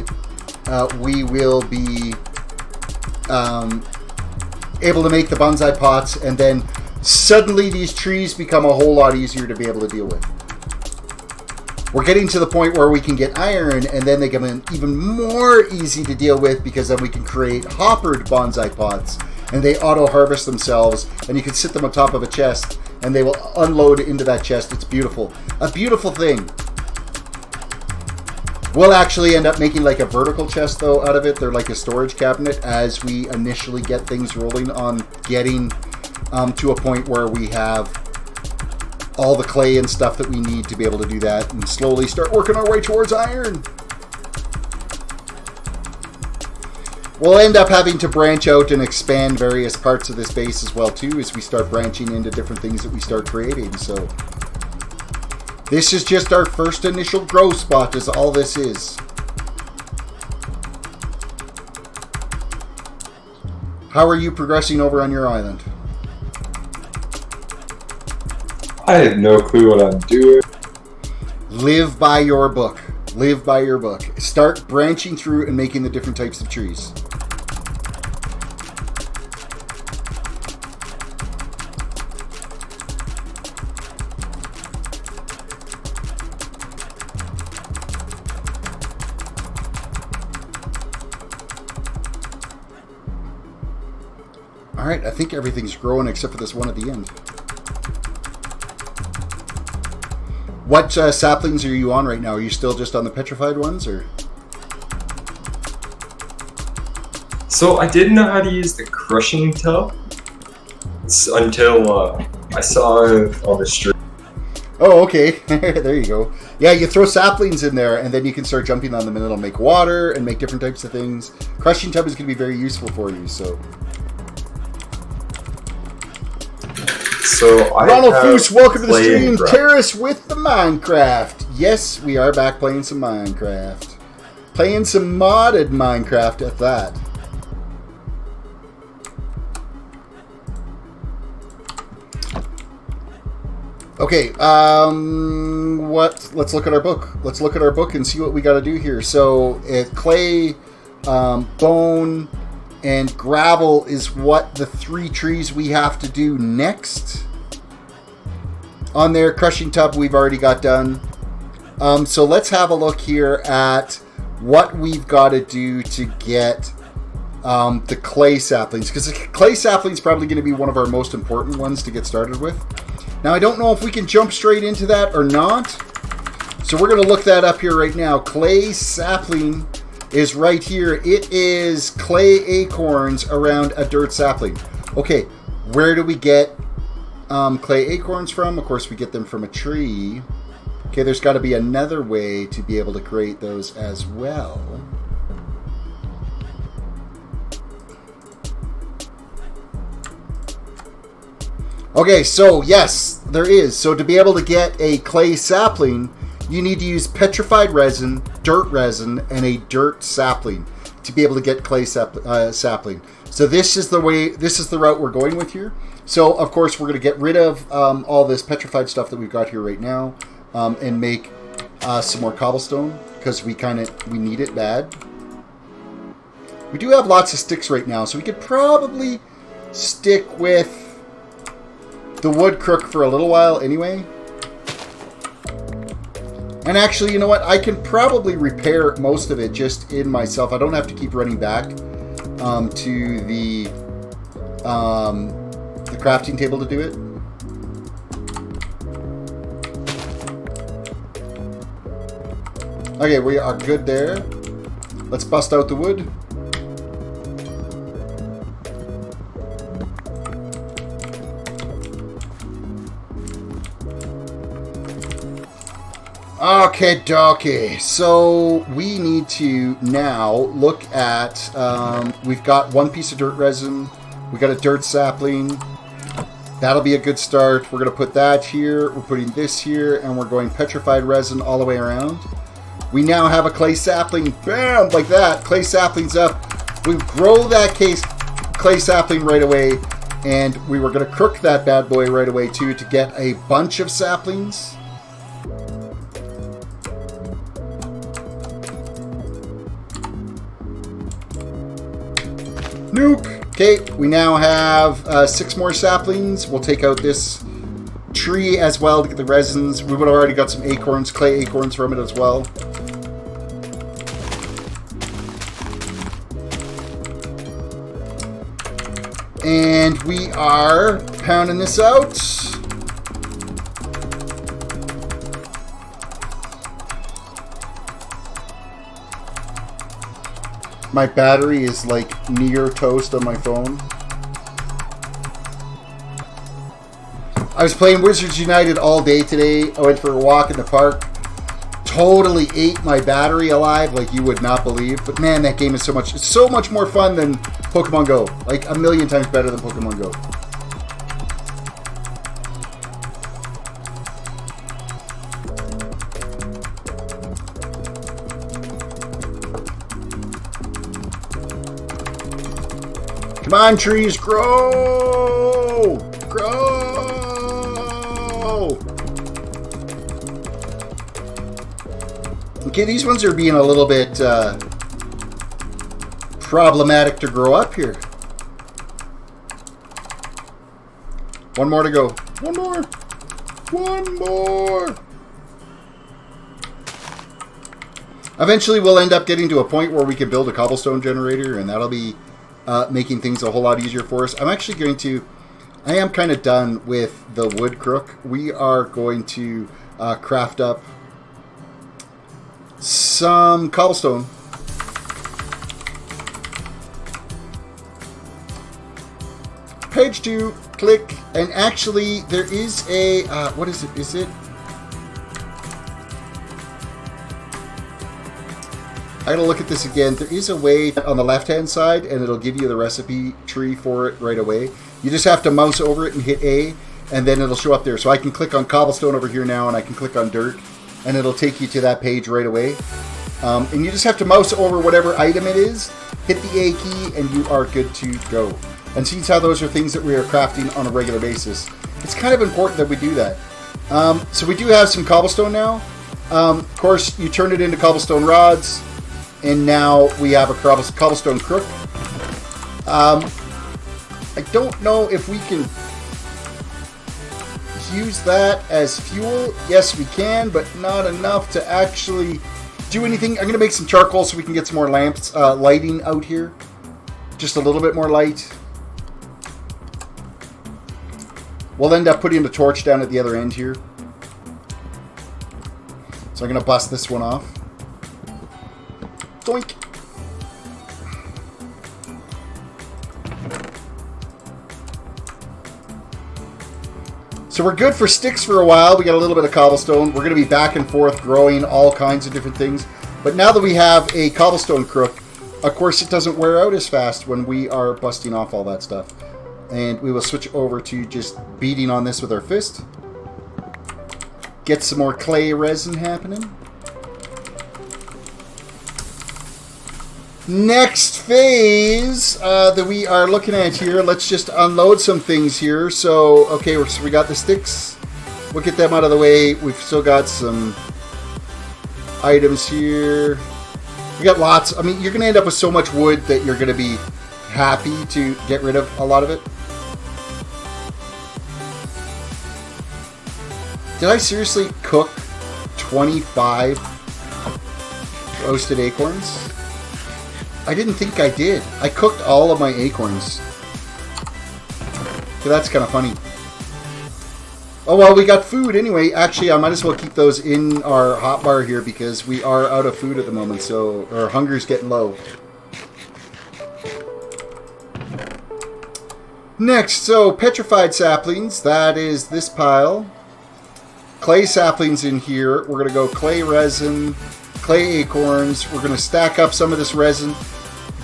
we will be able to make the bonsai pots, and then suddenly these trees become a whole lot easier to be able to deal with. We're getting to the point where we can get iron, and then they become even more easy to deal with because then we can create hoppered bonsai pots, and they auto-harvest themselves, and you can sit them on top of a chest, and they will unload into that chest. It's beautiful. A beautiful thing. We'll actually end up making like a vertical chest, though, out of it. They're like a storage cabinet as we initially get things rolling on getting to a point where we have all the clay and stuff that we need to be able to do that and slowly start working our way towards iron. We'll end up having to branch out and expand various parts of this base as well too as we start branching into different things that we start creating. So this is just our first initial growth spot is all this is. How are you progressing over on your island? I have no clue what I'm doing. Live by your book. Live by your book. Start branching through and making the different types of trees. Alright, I think everything's growing except for this one at the end. What saplings are you on right now? Are you still just on the petrified ones, or? So I didn't know how to use the crushing tub until I saw on the street. Oh, okay. There you go. Yeah, you throw saplings in there, and then you can start jumping on them, and it'll make water and make different types of things. Crushing tub is going to be very useful for you, so. So Ronald Foose, welcome to the stream. Terris with the Minecraft. Yes, we are back playing some Minecraft. Playing some modded Minecraft at that. Okay, let's look at our book. Let's look at our book and see what we got to do here. So, clay, bone, and gravel is what the 3 trees we have to do next. On their crushing tub, we've already got done. So let's have a look here at what we've got to do to get the clay saplings. Because the clay sapling is probably going to be one of our most important ones to get started with. Now, I don't know if we can jump straight into that or not. So we're going to look that up here right now. Clay sapling is right here. It is clay acorns around a dirt sapling. Okay, where do we get clay acorns from? Of course, we get them from a tree. Okay, there's got to be another way to be able to create those as well. Okay, so yes, there is. So to be able to get a clay sapling, you need to use petrified resin, dirt resin, and a dirt sapling to be able to get clay sapling. So this is the way. This is the route we're going with here. So of course we're going to get rid of all this petrified stuff that we've got here right now, and make some more cobblestone because we need it bad. We do have lots of sticks right now, so we could probably stick with the wood crook for a little while anyway. And actually, you know what? I can probably repair most of it just in myself. I don't have to keep running back to the crafting table to do it. Okay, we are good there. Let's bust out the wood. Okay, dokie. So we need to now look at, we've got 1 piece of dirt resin. We got a dirt sapling. That'll be a good start. We're going to put that here. We're putting this here, and we're going petrified resin all the way around. We now have a clay sapling. Bam! Like that. Clay sapling's up. We grow that clay sapling right away, and we were going to crook that bad boy right away too to get a bunch of saplings. Nuke! Okay, we now have 6 more saplings. We'll take out this tree as well to get the resins. We would have already got some acorns, clay acorns from it as well. And we are pounding this out. My battery is like near toast on my phone. I was playing Wizards United all day today. I went for a walk in the park. totally ate my battery alive like you would not believe. But man, that game is it's so much more fun than Pokemon Go. Like a million times better than Pokemon Go. Come on, trees, grow! Grow! Okay, these ones are being a little bit problematic to grow up here. One more to go. One more! One more! Eventually, we'll end up getting to a point where we can build a cobblestone generator, and that'll be making things a whole lot easier for us. I am kind of done with the wood crook. We are going to craft up some cobblestone. Page 2, click, and actually there is a, what is it? Is it? I gotta look at this again. There is a way on the left-hand side, and it'll give you the recipe tree for it right away. You just have to mouse over it and hit A, and then it'll show up there. So I can click on cobblestone over here now, and I can click on dirt, and it'll take you to that page right away. And you just have to mouse over whatever item it is, hit the A key, and you are good to go. And see how those are things that we are crafting on a regular basis. It's kind of important that we do that. So we do have some cobblestone now. Of course, you turn it into cobblestone rods. And now we have a cobblestone crook. I don't know if we can use that as fuel. Yes, we can, but not enough to actually do anything. I'm going to make some charcoal so we can get some more lamps, lighting out here. Just a little bit more light. We'll end up putting the torch down at the other end here. So I'm going to bust this one off. Doink. So we're good for sticks for a while. We got a little bit of cobblestone. We're going to be back and forth growing all kinds of different things. But now that we have a cobblestone crook, of course it doesn't wear out as fast when we are busting off all that stuff. And we will switch over to just beating on this with our fist. Get some more clay resin happening. Next phase that we are looking at here, let's just unload some things here. So, okay, so we got the sticks. We'll get them out of the way. We've still got some items here. We got lots. I mean, you're going to end up with so much wood that you're going to be happy to get rid of a lot of it. Did I seriously cook 25 roasted acorns? I didn't think I did. I cooked all of my acorns. So that's kind of funny. Oh, well, we got food anyway. Actually, I might as well keep those in our hotbar here because we are out of food at the moment, so our hunger's getting low. Next, so petrified saplings. That is this pile. Clay saplings in here. We're going to go clay resin, clay acorns. We're going to stack up some of this resin.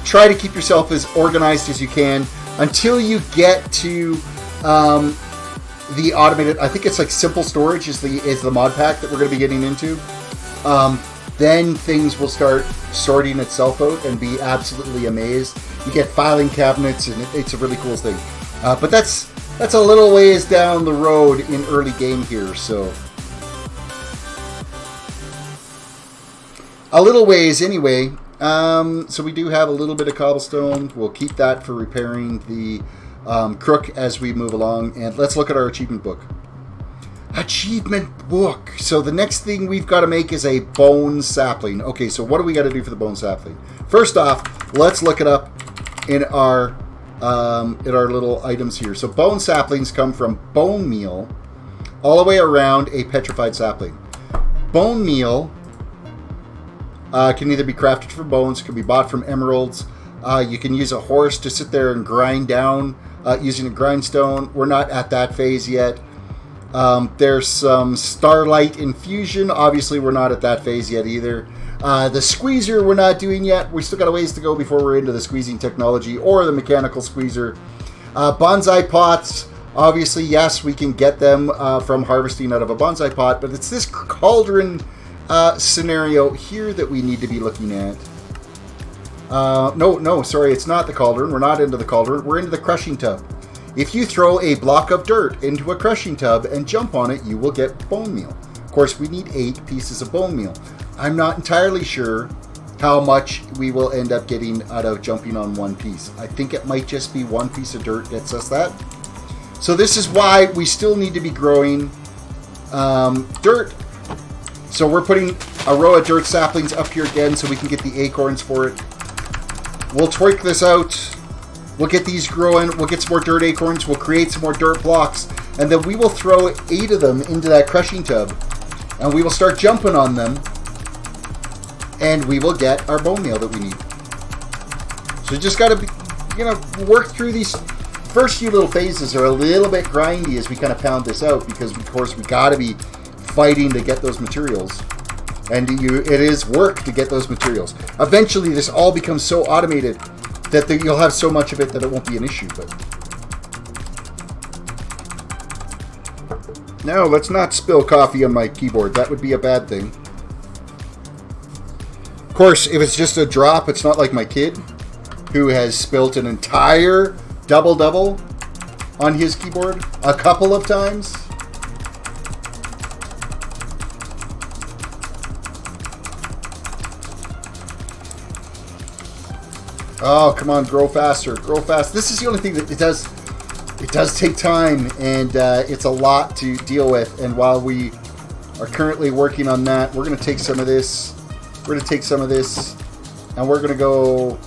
Try to keep yourself as organized as you can until you get to the automated. I think it's like simple storage is the mod pack that we're going to be getting into. Then things will start sorting itself out and be absolutely amazed. You get filing cabinets, and it's a really cool thing. But that's a little ways down the road in early game here, so. A little ways anyway. So we do have a little bit of cobblestone. We'll keep that for repairing the crook as we move along. And let's look at our achievement book. Achievement book. So the next thing we've got to make is a bone sapling. Okay, so what do we got to do for the bone sapling? First off, let's look it up in our little items here. So bone saplings come from bone meal all the way around a petrified sapling. Bone meal can either be crafted from bones, can be bought from emeralds. You can use a horse to sit there and grind down using a grindstone. We're not at that phase yet. There's some Starlight Infusion. Obviously, we're not at that phase yet either. The squeezer we're not doing yet. We still got a ways to go before we're into the squeezing technology or the mechanical squeezer. Bonsai pots. Obviously, yes, we can get them from harvesting out of a bonsai pot, but it's this cauldron scenario here that we need to be looking at. No, sorry, it's not the cauldron. We're not into the cauldron. We're into the crushing tub. If you throw a block of dirt into a crushing tub and jump on it, you will get bone meal. Of course, we need 8 pieces of bone meal. I'm not entirely sure how much we will end up getting out of jumping on one piece. I think it might just be 1 piece of dirt gets us that. So this is why we still need to be growing dirt. So we're putting a row of dirt saplings up here again so we can get the acorns for it. We'll twerk this out. We'll get these growing. We'll get some more dirt acorns. We'll create some more dirt blocks. And then we will throw 8 of them into that crushing tub. And we will start jumping on them. And we will get our bone meal that we need. So you just got to work through these. First few little phases are a little bit grindy as we kind of pound this out. Because, of course, we got to be fighting to get those materials. And it is work to get those materials. Eventually, this all becomes so automated that you'll have so much of it that it won't be an issue. But no, let's not spill coffee on my keyboard. That would be a bad thing. Of course, if it's just a drop, it's not like my kid, who has spilt an entire double-double on his keyboard a couple of times. Oh, come on, grow faster, grow fast. This is the only thing that it does take time, and it's a lot to deal with. And while we are currently working on that, we're going to take some of this. We're going to take some of this, and we're going to go.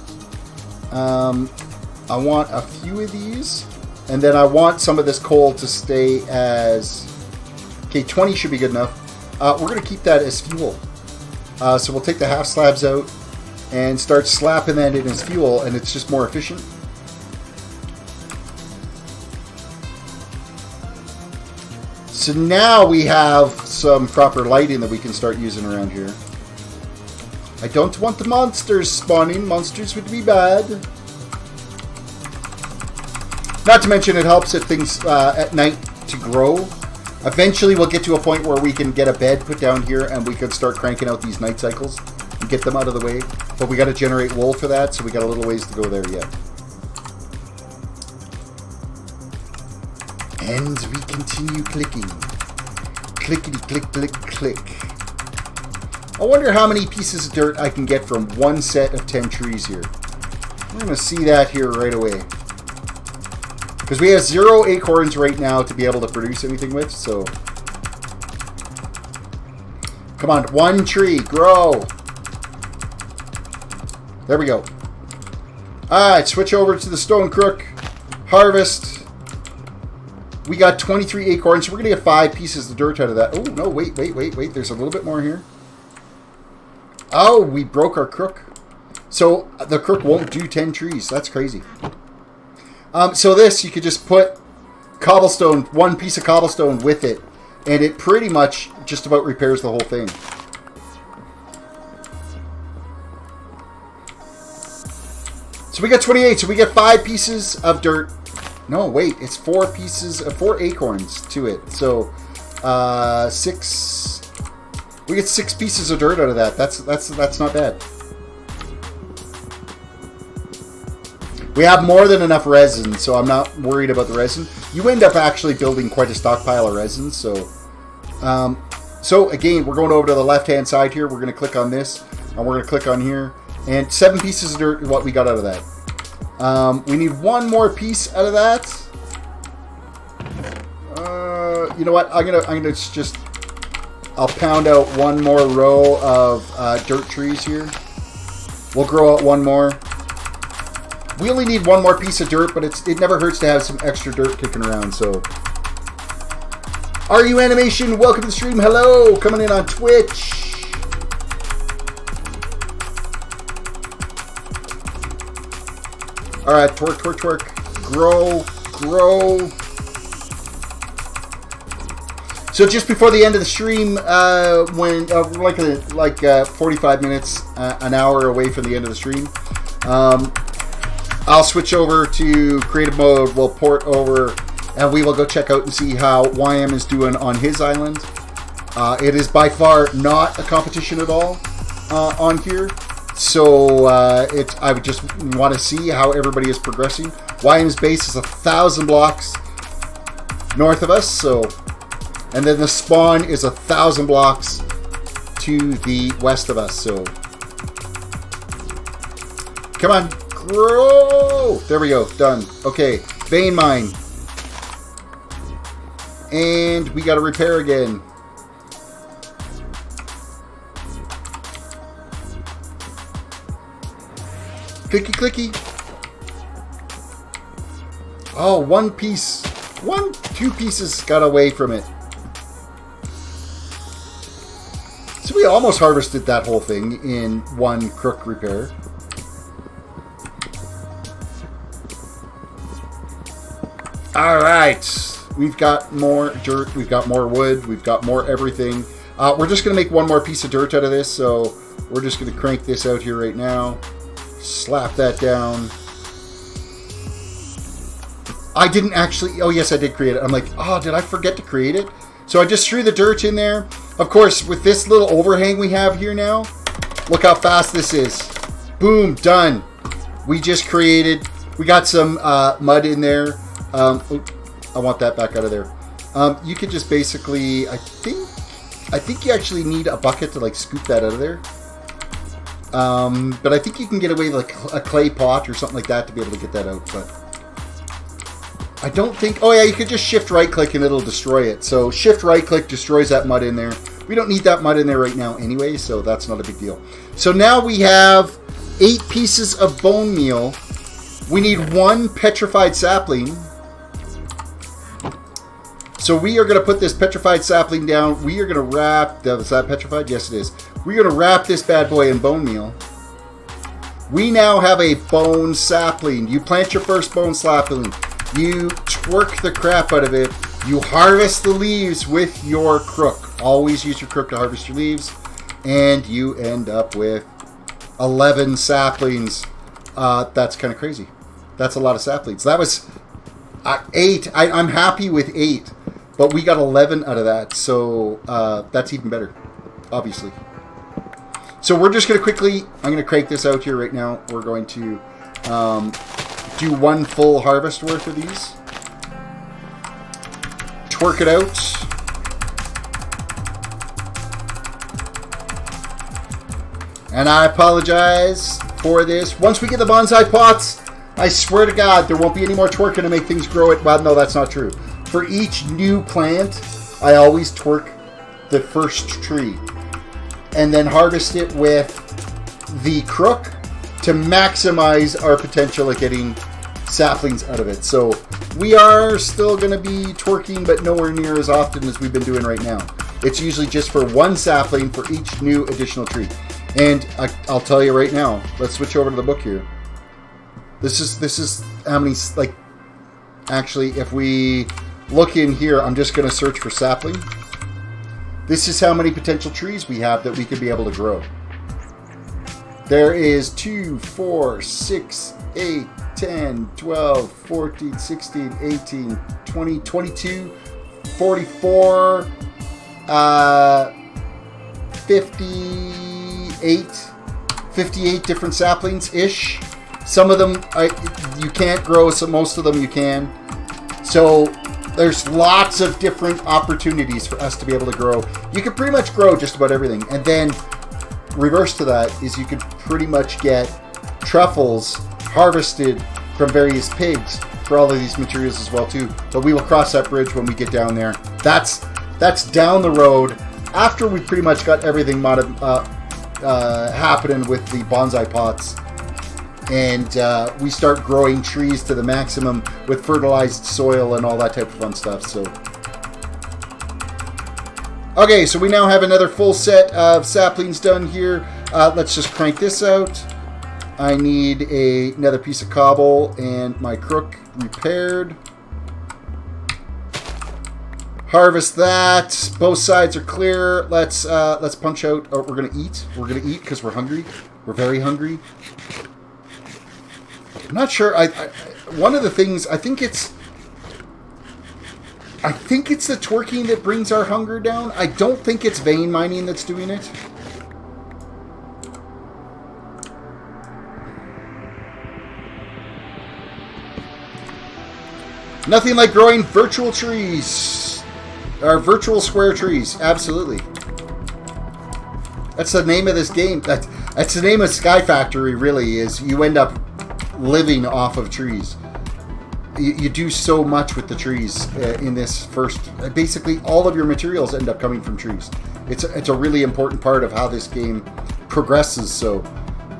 I want a few of these, and then I want some of this coal to stay as. Okay, 20 should be good enough. We're going to keep that as fuel. So we'll take the half slabs out and start slapping that in as fuel, and it's just more efficient. So now we have some proper lighting that we can start using around here. I don't want the monsters spawning. Monsters would be bad. Not to mention it helps at things at night to grow. Eventually we'll get to a point where we can get a bed put down here and we can start cranking out these night cycles and get them out of the way. But we got to generate wool for that, so we got a little ways to go there yet. And we continue clicking. Clickety click click click. I wonder how many pieces of dirt I can get from one set of 10 trees here. We're going to see that here right away. Because we have 0 acorns right now to be able to produce anything with, so. Come on, 1 tree, grow. There we go. Alright, switch over to the stone crook. Harvest. We got 23 acorns, so we're going to get 5 pieces of dirt out of that. Oh, no, wait. There's a little bit more here. Oh, we broke our crook. So the crook won't do 10 trees. That's crazy. So this, you could just put cobblestone, 1 piece of cobblestone with it, and it pretty much just about repairs the whole thing. So we got 28, so we get 5 pieces of dirt. No, wait, it's 4 pieces, 4 acorns to it. So, 6. We get 6 pieces of dirt out of that. That's not bad. We have more than enough resin, so I'm not worried about the resin. You end up actually building quite a stockpile of resin, so. So again, we're going over to the left-hand side here. We're going to click on this, and we're going to click on here, and 7 pieces of dirt is what we got out of that. We need 1 more piece out of that. You know what? I'm gonna just. I'll pound out 1 more row of dirt trees here. We'll grow out 1 more. We only need 1 more piece of dirt, but it never hurts to have some extra dirt kicking around, so. RU Animation, welcome to the stream. Hello, coming in on Twitch. Alright, twerk. Grow. So just before the end of the stream, when we're 45 minutes, an hour away from the end of the stream, I'll switch over to creative mode. We'll port over, and we will go check out and see how YM is doing on his island. It is by far not a competition at all on here. So I would just want to see how everybody is progressing. YM's base is 1,000 blocks north of us, so, and then the spawn is 1,000 blocks to the west of us. So, come on, grow! There we go, done. Okay, vein mine, and we got to repair again. Clicky, clicky. Oh, two pieces got away from it. So we almost harvested that whole thing in one crook repair. All right, we've got more dirt, we've got more wood, we've got more everything. We're just gonna make one more piece of dirt out of this, so we're just gonna crank this out here right now. Slap that down. I didn't actually... Oh, yes, I did create it. I'm like, oh, did I forget to create it? So I just threw the dirt in there. Of course, with this little overhang we have here now, look how fast this is. Boom, done. We just created... We got some mud in there. I want that back out of there. You could just basically... I think you actually need a bucket to, like, scoop that out of there. But I think you can get away with, like, a clay pot or something like that to be able to get that out, but... I don't think... Oh, yeah, you could just shift right-click and it'll destroy it. So, shift right-click destroys that mud in there. We don't need that mud in there right now anyway, so that's not a big deal. So, now we have 8 pieces of bone meal. We need 1 petrified sapling. So, we are going to put this petrified sapling down. We are going to wrap... Is that petrified? Yes, it is. We're going to wrap this bad boy in bone meal. We now have a bone sapling. You plant your first bone sapling. You twerk the crap out of it. You harvest the leaves with your crook. Always use your crook to harvest your leaves. And you end up with 11 saplings. That's kind of crazy. That's a lot of saplings. That was 8. I'm happy with 8. But we got 11 out of that. So that's even better, obviously. So we're just going to quickly... I'm going to crank this out here right now. We're going to... do 1 full harvest worth of these. Twerk it out. And I apologize for this. Once we get the bonsai pots, I swear to God, there won't be any more twerking to make things grow it. Well, no, that's not true. For each new plant, I always twerk the first tree. And then harvest it with the crook to maximize our potential at getting saplings out of it. So we are still going to be twerking, but nowhere near as often as we've been doing right now. It's usually just for 1 sapling for each new additional tree. And I'll tell you right now, let's switch over to the book here. This is how many, like, actually, if we look in here, I'm just going to search for sapling. This is how many potential trees we have that we could be able to grow. There is 2, 4, 6, 8, 10, 12, 14, 16, 18, 20, 22, 44, 58 different saplings-ish. Some of them you can't grow, so most of them you can. So there's lots of different opportunities for us to be able to grow. You can pretty much grow just about everything. And then reverse to that is you could pretty much get truffles harvested from various pigs for all of these materials as well too. But we will cross that bridge when we get down there. That's down the road after we pretty much got everything happening with the bonsai pots. And we start growing trees to the maximum with fertilized soil and all that type of fun stuff. So, okay, so we now have another full set of saplings done here. Let's just crank this out. I need another piece of cobble and my crook repaired. Harvest that. Both sides are clear. Let's punch out. Oh, we're gonna eat. We're gonna eat because we're hungry. We're very hungry. I'm not sure. One of the things I think it's the twerking that brings our hunger down. I don't think it's vein mining that's doing it. Nothing like growing virtual trees. Or virtual square trees. Absolutely. That's the name of this game. That's the name of SkyFactory, really, is you end up living off of trees. You do so much with the trees in this first... Basically, all of your materials end up coming from trees. It's a really important part of how this game progresses, so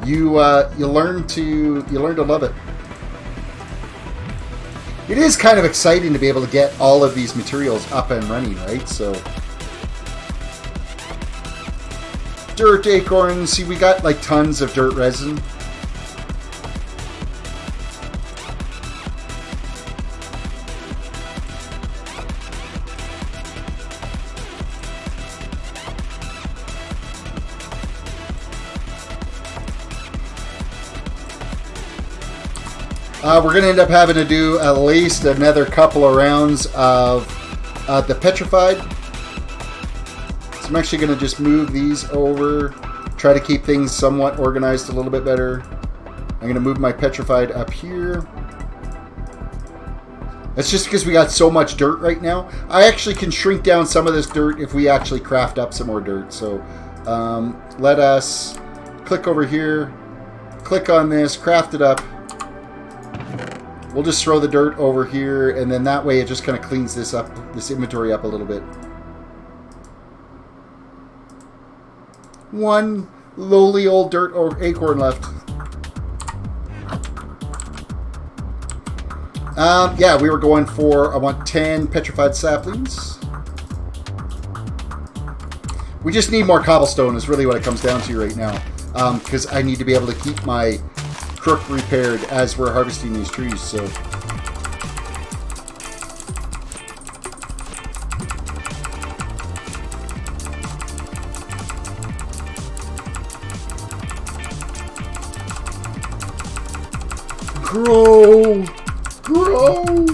you learn to love it. It is kind of exciting to be able to get all of these materials up and running, right? So, dirt acorns. See, we got like tons of dirt resin. We're going to end up having to do at least another couple of rounds of the petrified. So I'm actually going to just move these over, try to keep things somewhat organized a little bit better. I'm going to move my petrified up here. That's just because we got so much dirt right now. I actually can shrink down some of this dirt if we actually craft up some more dirt. So let us click over here, click on this, craft it up. We'll just throw the dirt over here, and then that way it just kind of cleans this up, this inventory up a little bit. One lowly old dirt or acorn left. Yeah, we were going for, I want 10 petrified saplings. We just need more cobblestone is really what it comes down to right now. Because I need to be able to keep my crook repaired as we're harvesting these trees, so. Grow! Grow!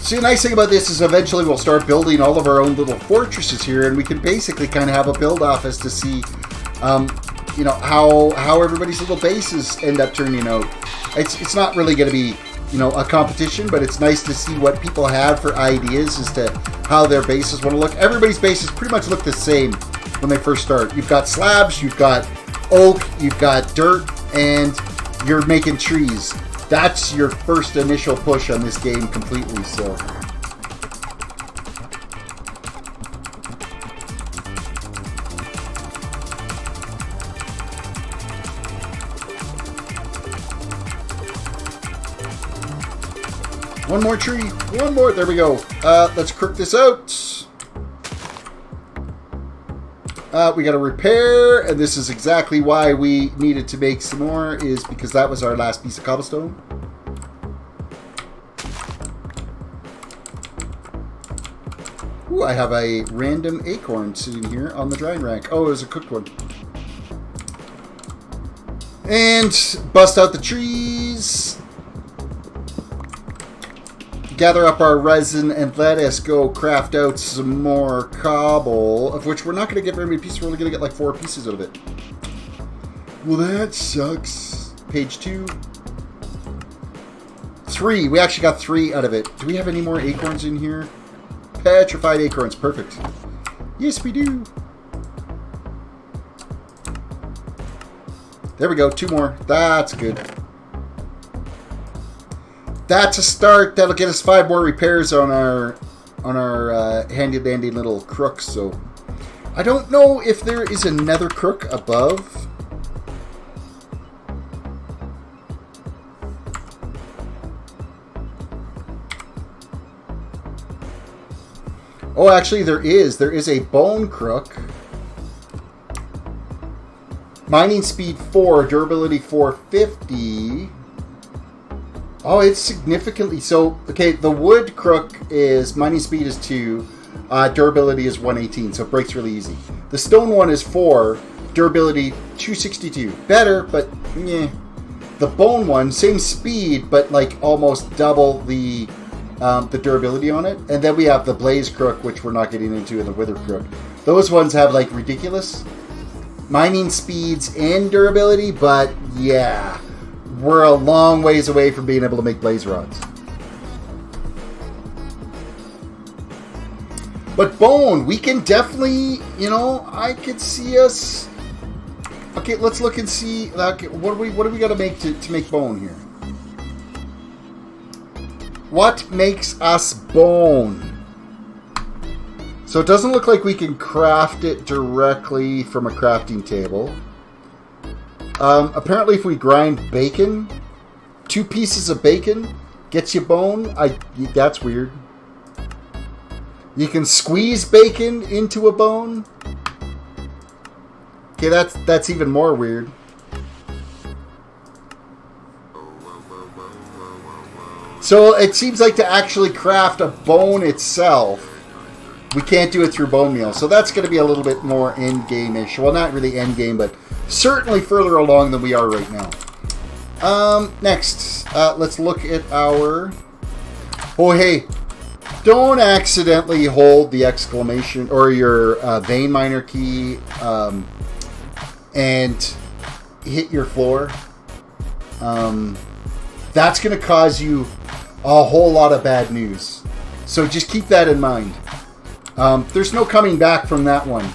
See, the nice thing about this is eventually we'll start building all of our own little fortresses here, and we can basically kind of have a build office to see, you know, how everybody's little bases end up turning out. It's not really going to be, you know, a competition, but it's nice to see what people have for ideas as to how their bases want to look. Everybody's bases pretty much look the same when they first start. You've got slabs, you've got oak, you've got dirt, and you're making trees. That's your first initial push on this game completely, so. One more tree. One more. There we go. Let's crook this out. We got to repair, and this is exactly why we needed to make some more, is because that was our last piece of cobblestone. Ooh, I have a random acorn sitting here on the drying rack. Oh, it was a cooked one. And bust out the trees. Gather up our resin and let us go craft out some more cobble, of which we're not going to get very many pieces. We're only going to get like 4 pieces out of it. Well, that sucks. Page 2. 3. We actually got 3 out of it. Do we have any more acorns in here? Petrified acorns. Perfect. Yes, we do. There we go. 2 more. That's good. That's a start. That'll get us 5 more repairs on our handy dandy little crooks. So I don't know if there is another crook above. Oh, actually there is. There is a bone crook. Mining speed 4, durability 450. Oh, it's significantly... So, okay, the wood crook is... Mining speed is 2. Durability is 118, so it breaks really easy. The stone one is 4. Durability 262. Better, but yeah. The bone one, same speed, but like almost double the durability on it. And then we have the blaze crook, which we're not getting into, and the wither crook. Those ones have like ridiculous mining speeds and durability, but yeah, we're a long ways away from being able to make blaze rods. But bone, we can definitely, you know, I could see us. Okay, let's look and see. Okay, what do we got to make to make bone here? What makes us bone? So it doesn't look like we can craft it directly from a crafting table. Apparently, if we grind bacon, 2 pieces of bacon gets you bone. That's weird. You can squeeze bacon into a bone. Okay, that's even more weird. So it seems like to actually craft a bone itself, we can't do it through bone meal. So that's going to be a little bit more end-game-ish. Well, not really end-game, but certainly further along than we are right now. Next, let's look at our... Oh, hey. Don't accidentally hold the exclamation or your vein miner key and hit your floor. That's going to cause you a whole lot of bad news. So just keep that in mind. There's no coming back from that one.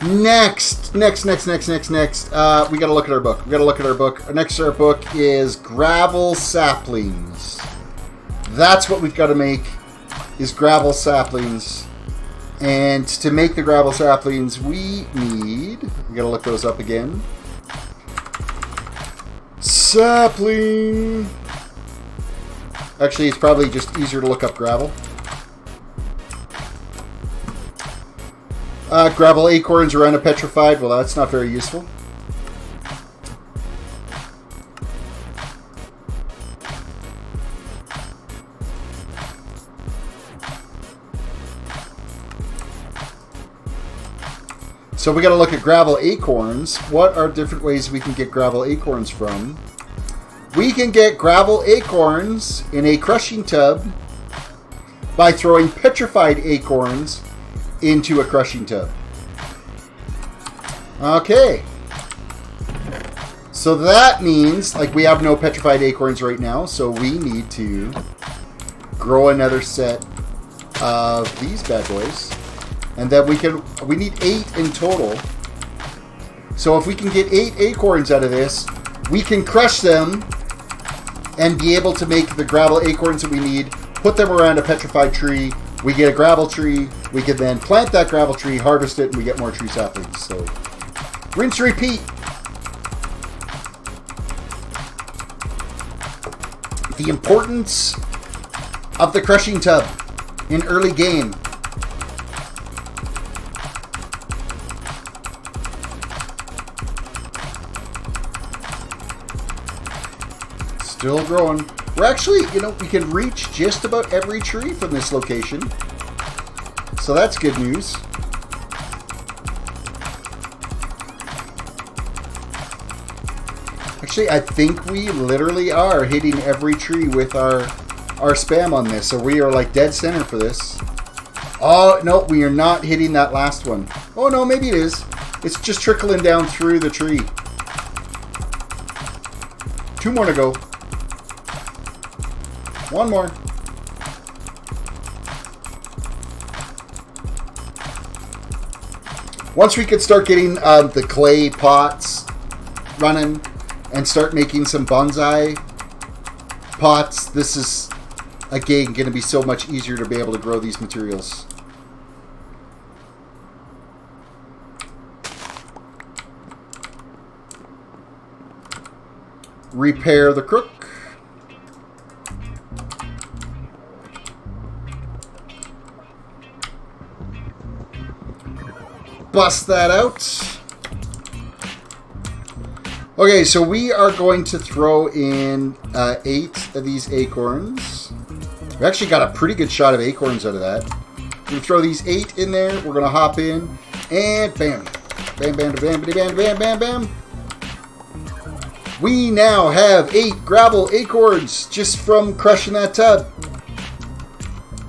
Next. We got to look at our book. Next to our book is gravel saplings. That's what we've got to make, is gravel saplings. And to make the gravel saplings, we got to look those up again. Sapling. Actually, it's probably just easier to look up gravel. Gravel acorns around a petrified. Well, that's not very useful. So we got to look at gravel acorns. What are different ways we can get gravel acorns from? We can get gravel acorns in a crushing tub by throwing petrified acorns into a crushing tub. Okay. So that means, like, we have no petrified acorns right now, so we need to grow another set of these bad boys. And then we need 8 in total. So if we can get 8 acorns out of this, we can crush them and be able to make the gravel acorns that we need, put them around a petrified tree. We get a gravel tree. We can then plant that gravel tree, harvest it, and we get more tree saplings. So, rinse, repeat. The importance of the crushing tub in early game. Still growing. We're actually, you know, we can reach just about every tree from this location. So that's good news. Actually, I think we literally are hitting every tree with our spam on this. So we are like dead center for this. Oh, no, we are not hitting that last one. Oh, no, maybe it is. It's just trickling down through the tree. 2 more to go. 1 more. Once we could start getting the clay pots running and start making some bonsai pots, this is, again, going to be so much easier to be able to grow these materials. Repair the crook. Bust that out. Okay, so we are going to throw in 8 of these acorns. We actually got a pretty good shot of acorns out of that. We're going to throw these 8 in there. We're going to hop in. And bam. Bam, bam, bam, bam, bam, bam, bam. We now have 8 gravel acorns just from crushing that tub.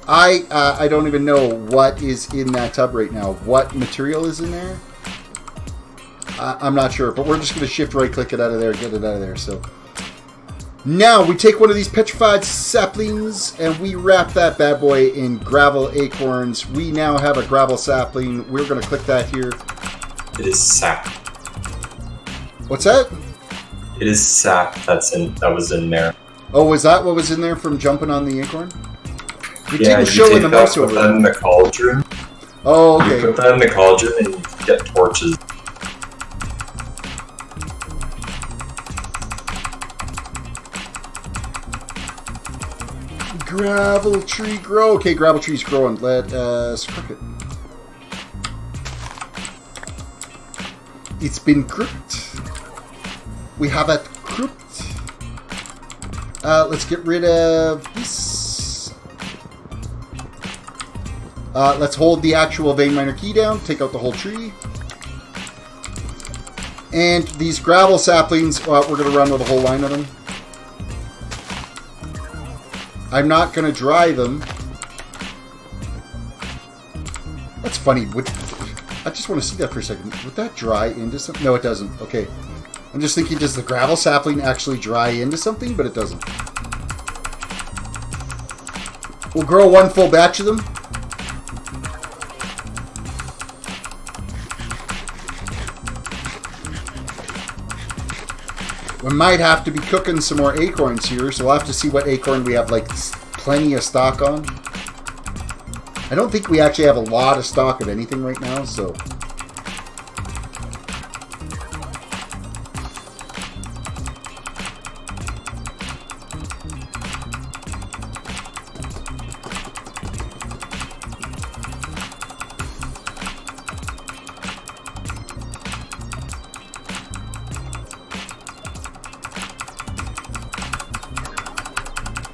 I don't even know what is in that tub right now. What material is in there? I'm not sure, but we're just going to shift right click it out of there, get it out of there. So now we take one of these petrified saplings and we wrap that bad boy in gravel acorns. We now have a gravel sapling. We're going to click that here. It is sap. What's that? It is sap that was in there. Oh, was that what was in there from jumping on the acorn? We Yeah, didn't you show in take the that, mouse put over that there. in the cauldron. Oh, okay. You put that in the cauldron and you get torches. Gravel tree grow. Okay, gravel tree's growing. Let us cook it. It's been cooked. We have it cooked. Let's get rid of this. Let's hold the actual vein miner key down. Take out the whole tree. And these gravel saplings, we're going to run with a whole line of them. I'm not going to dry them. That's funny. I just want to see that for a second. Would that dry into something? No, it doesn't. Okay. I'm just thinking, does the gravel sapling actually dry into something? But it doesn't. We'll grow one full batch of them. We might have to be cooking some more acorns here, so we'll have to see what acorn we have, like, plenty of stock on. I don't think we actually have a lot of stock of anything right now, so...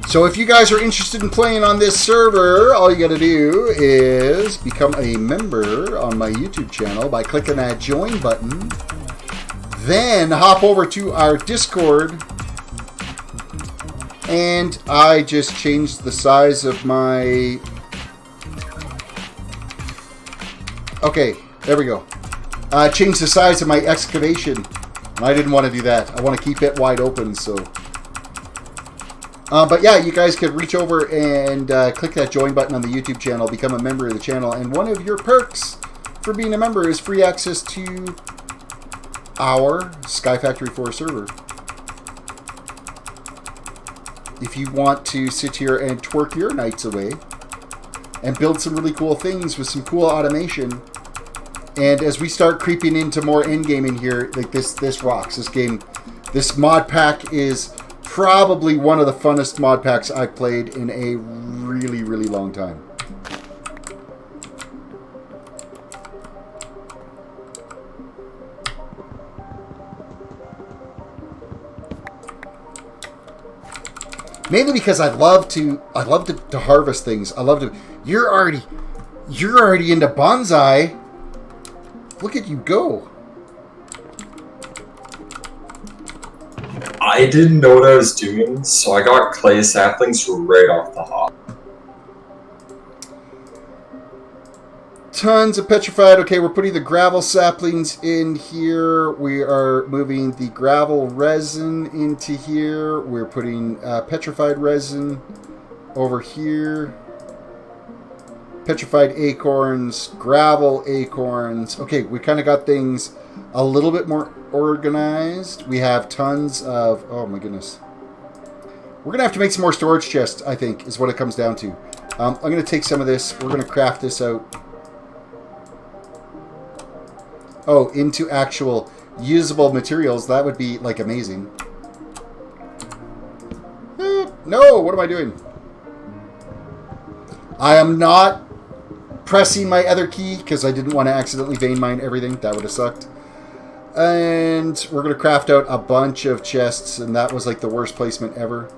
So if you guys are interested in playing on this server, all you got to do is become a member on my YouTube channel by clicking that join button. Then hop over to our Discord. And I just changed the size of my... Okay, there we go. Changed the size of my excavation. And I didn't want to do that. I want to keep it wide open, so... but yeah, you guys could reach over and click that join button on the YouTube channel, become a member of the channel, and one of your perks for being a member is free access to our SkyFactory 4 server. If you want to sit here and twerk your nights away and build some really cool things with some cool automation, and as we start creeping into more endgame in here, like this rocks. This game, this mod pack is probably one of the funnest mod packs I've played in a really, really long time. Mainly because I love to harvest things. I love to. You're already into bonsai. Look at you go. I didn't know what I was doing, so I got clay saplings right off the hop. Tons of petrified. Okay, we're putting the gravel saplings in here. We are moving the gravel resin into here. We're putting petrified resin over here. Petrified acorns, gravel acorns. Okay, we kind of got things a little bit more organized. We have tons of... Oh my goodness. We're going to have to make some more storage chests, I think, is what it comes down to. I'm going to take some of this. We're going to craft this out. Oh, into actual usable materials. That would be, like, amazing. No, what am I doing? I am not pressing my other key because I didn't want to accidentally vein mine everything. That would have sucked. And we're going to craft out a bunch of chests, and that was like the worst placement ever.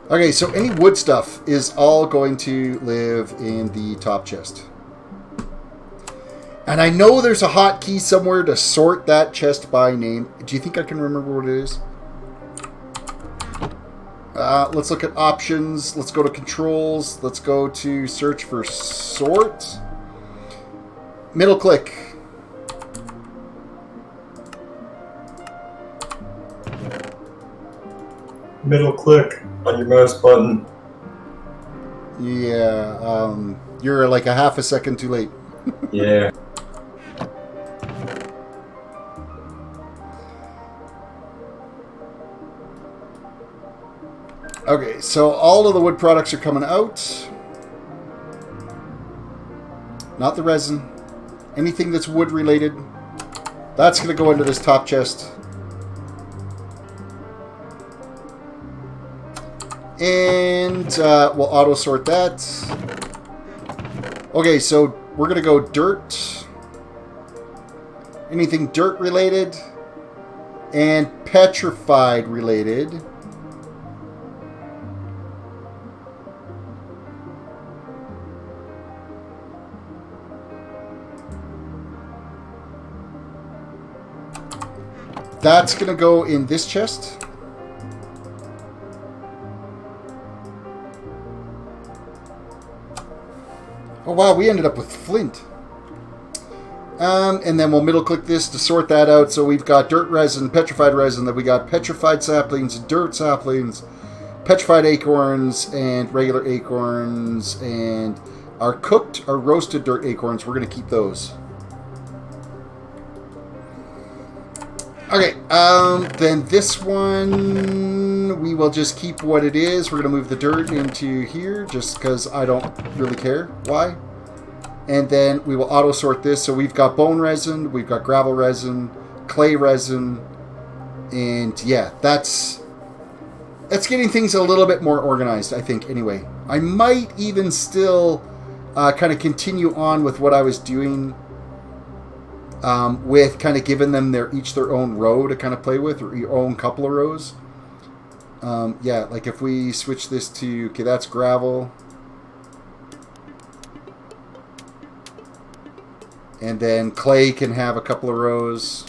Okay, so any wood stuff is all going to live in the top chest. And I know there's a hotkey somewhere to sort that chest by name. Do you think I can remember what it is? Let's look at options. Let's go to controls. Let's go to search for sort. Middle click. Middle click on your mouse button. Yeah, you're like a half a second too late. Yeah. Okay, so all of the wood products are coming out. Not the resin. Anything that's wood related. That's going to go into this top chest. And we'll auto sort that. Okay, so we're going to go dirt. Anything dirt related. And petrified related. That's going to go in this chest. Oh wow, we ended up with flint. And then we'll middle click this to sort that out. So we've got dirt resin, petrified resin, then we got petrified saplings, dirt saplings, petrified acorns, and regular acorns, and our cooked or roasted dirt acorns, we're going to keep those. Okay, then this one, we will just keep what it is. We're going to move the dirt into here, just because I don't really care why. And then we will auto-sort this. So we've got bone resin, we've got gravel resin, clay resin, and yeah, that's getting things a little bit more organized, I think, anyway. I might even still kind of continue on with what I was doing with kind of giving them each their own row to kind of play with, or your own couple of rows. Yeah, like if we switch this to, okay, that's gravel. And then clay can have a couple of rows.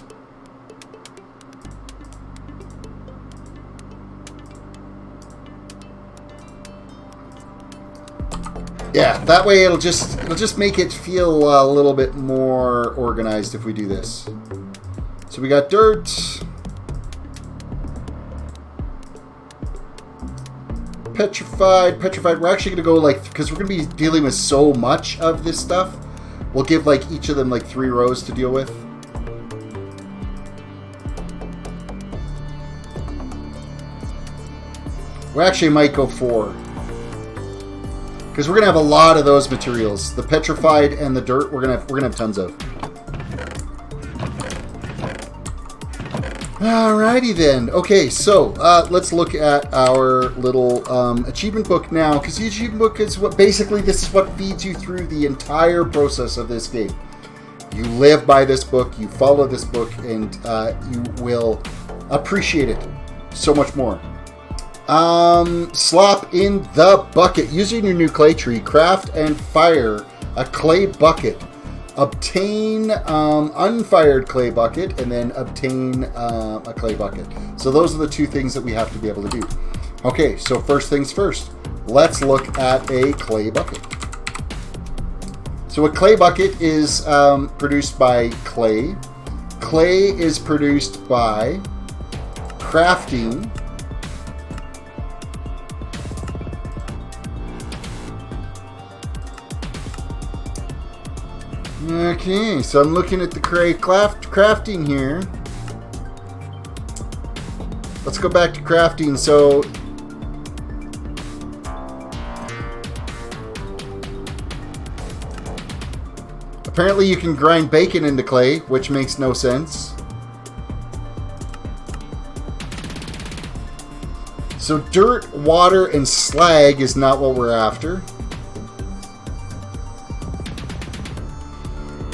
Yeah, that way it'll just make it feel a little bit more organized if we do this. So we got dirt. Petrified. We're actually going to go like, because we're going to be dealing with so much of this stuff, we'll give like each of them like 3 rows to deal with. We actually might go 4. Because we're gonna have a lot of those materials. The petrified and the dirt, we're gonna have tons of. Alrighty then. Okay, so let's look at our little achievement book now, because the achievement book is what basically this is what feeds you through the entire process of this game. You live by this book, you follow this book, and you will appreciate it so much more. Slop in the bucket. Using your new clay tree, craft and fire a clay bucket. Obtain unfired clay bucket, and then obtain a clay bucket. So those are the 2 things that we have to be able to do. Okay, so first things first. Let's look at a clay bucket. So a clay bucket is produced by clay. Clay is produced by crafting. Okay, so I'm looking at the crafting here. Let's go back to crafting. So apparently you can grind bacon into clay, which makes no sense. So dirt, water, and slag is not what we're after.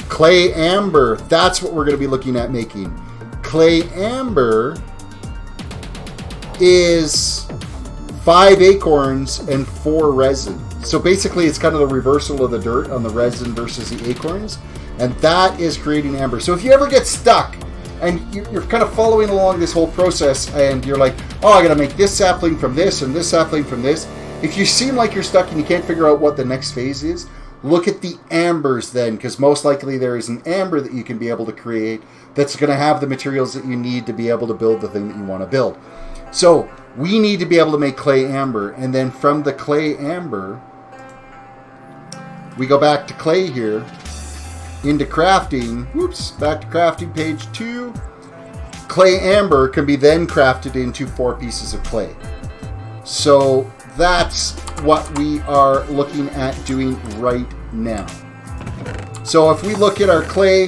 Clay amber, that's what we're going to be looking at making. Clay amber is 5 acorns and 4 resin. So basically it's kind of the reversal of the dirt on the resin versus the acorns. And that is creating amber. So if you ever get stuck and you're kind of following along this whole process and you're like, oh, I got to make this sapling from this and this sapling from this. If you seem like you're stuck and you can't figure out what the next phase is, look at the ambers then, because most likely there is an amber that you can be able to create that's going to have the materials that you need to be able to build the thing that you want to build. So we need to be able to make clay amber, and then from the clay amber, we go back to clay here, into crafting, whoops, back to crafting page 2. Clay amber can be then crafted into 4 pieces of clay. So that's what we are looking at doing right now. So if we look at our clay,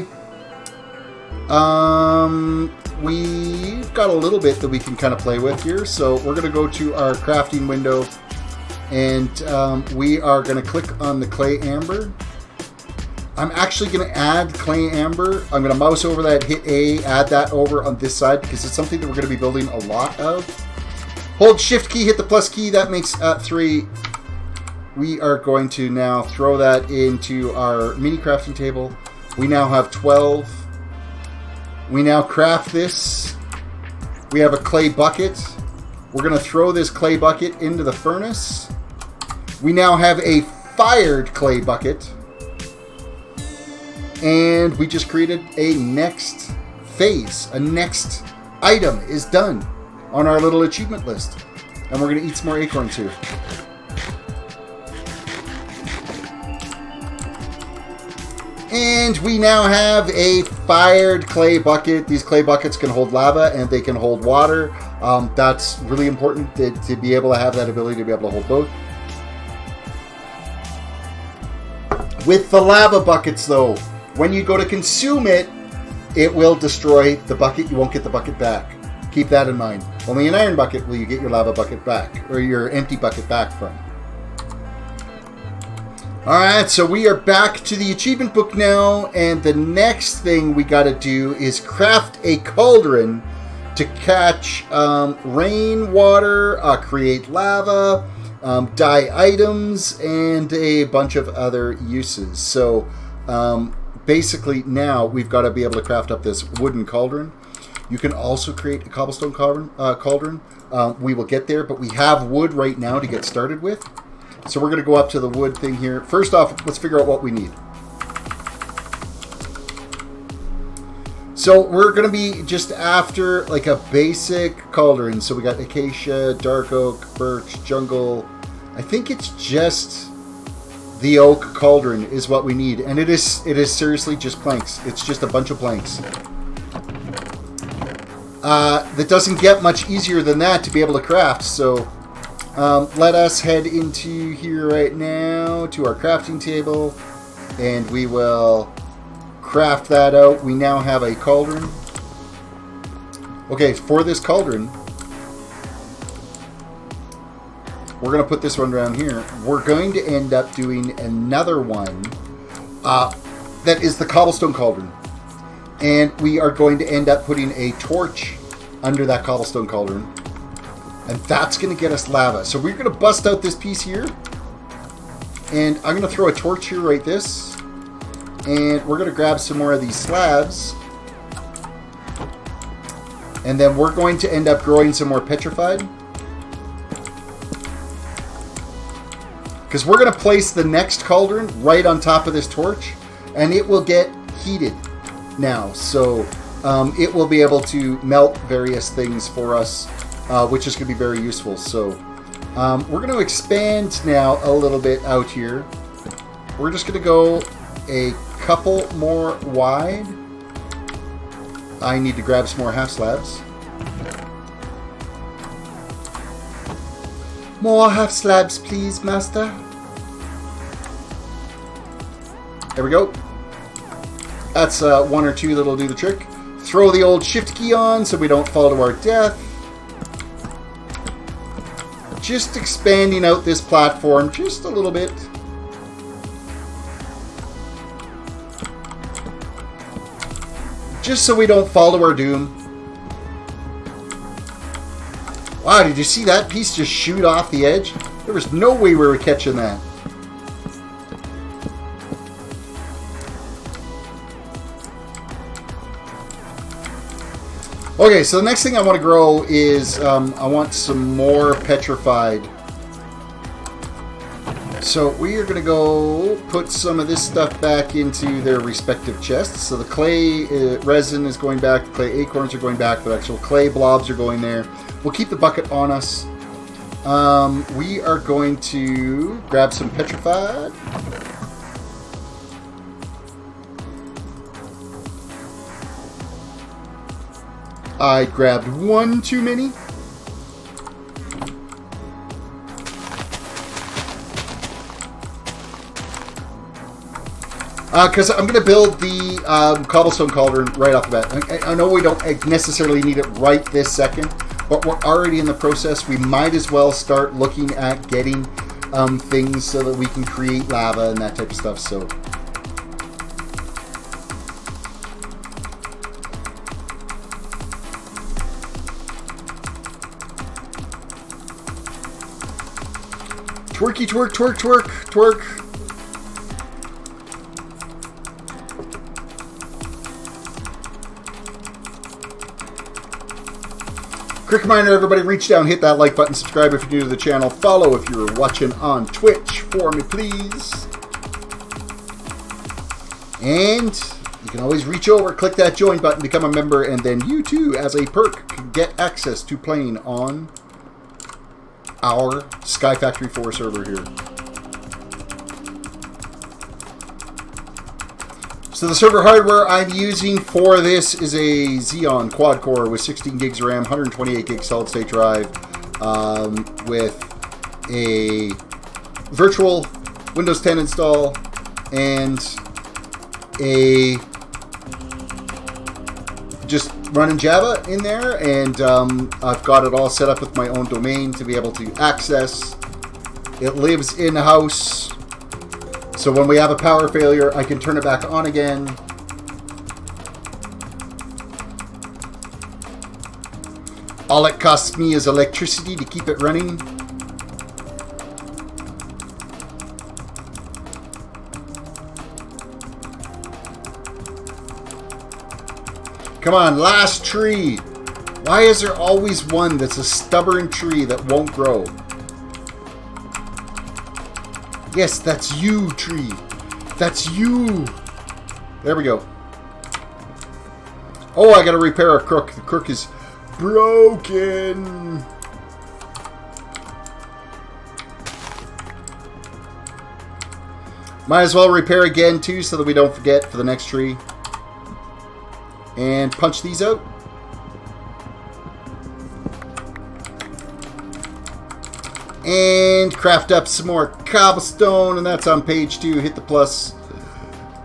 we've got a little bit that we can kind of play with here. So we're going to go to our crafting window, and we are going to click on the clay amber. I'm actually going to add clay amber. I'm going to mouse over that, hit A, add that over on this side because it's something that we're going to be building a lot of. Hold shift key, hit the plus key, that makes 3. We are going to now throw that into our mini crafting table. We now have 12. We now craft this. We have a clay bucket. We're going to throw this clay bucket into the furnace. We now have a fired clay bucket. And we just created a next phase. A next item is done on our little achievement list. And we're going to eat some more acorns here. And we now have a fired clay bucket. These clay buckets can hold lava and they can hold water. That's really important to be able to have that ability to be able to hold both. With the lava buckets though, when you go to consume it, it will destroy the bucket. You won't get the bucket back. Keep that in mind. Only an iron bucket will you get your lava bucket back, or your empty bucket back from. Alright, so we are back to the achievement book now, and the next thing we gotta do is craft a cauldron to catch rain water, create lava, dye items, and a bunch of other uses. So basically now we've got to be able to craft up this wooden cauldron. You can also create a cobblestone cauldron. We will get there, but we have wood right now to get started with. So we're going to go up to the wood thing here. First off, let's figure out what we need. So we're going to be just after like a basic cauldron. So we got acacia, dark oak, birch, jungle. I think it's just the oak cauldron is what we need. And it is seriously just planks. It's just a bunch of planks. That doesn't get much easier than that to be able to craft. So let us head into here right now to our crafting table, and we will craft that out. We now have a cauldron. Okay, for this cauldron, we're going to put this one down here. We're going to end up doing another one that is the cobblestone cauldron. And we are going to end up putting a torch under that cobblestone cauldron. And that's going to get us lava. So we're going to bust out this piece here. And I'm going to throw a torch here right this. And we're going to grab some more of these slabs. And then we're going to end up growing some more petrified. Because we're going to place the next cauldron right on top of this torch. And it will get heated now. So it will be able to melt various things for us. Which is going to be very useful. So we're going to expand now a little bit out here. We're just going to go a couple more wide. I need to grab some more half slabs. More half slabs, please, master. There we go. That's one or two that'll do the trick. Throw the old shift key on so we don't fall to our death. just expanding out this platform just a little bit. Just so we don't fall to our doom. Wow, did you see that piece just shoot off the edge? There was no way we were catching that. Okay, so the next thing I want to grow is I want some more petrified. So we are going to go put some of this stuff back into their respective chests. So the clay resin is going back, the clay acorns are going back, the actual clay blobs are going there. We'll keep the bucket on us. We are going to grab some petrified. I grabbed one too many. Because I'm going to build the cobblestone cauldron right off the bat. I know we don't necessarily need it right this second, but we're already in the process. We might as well start looking at getting things so that we can create lava and that type of stuff. So. Twerky, twerk, twerk, twerk, twerk. Quick reminder, everybody, reach down, hit that like button, subscribe if you're new to the channel, follow if you're watching on Twitch for me, please. And you can always reach over, click that join button, become a member, and then you too, as a perk, can get access to playing on our SkyFactory 4 server here. So the server hardware I'm using for this is a Xeon quad core with 16 gigs of RAM, 128 gig solid state drive, with a virtual Windows 10 install and a just running Java in there, and I've got it all set up with my own domain to be able to access. It lives in-house. So when we have a power failure, I can turn it back on again. All it costs me is electricity to keep it running. Come on, last tree. Why is there always one that's a stubborn tree that won't grow? Yes, that's you, tree. That's you. There we go. Oh, I gotta repair a crook. The crook is broken. Might as well repair again, too, so that we don't forget for the next tree. And punch these out. And craft up some more cobblestone, and that's on page 2. Hit the plus.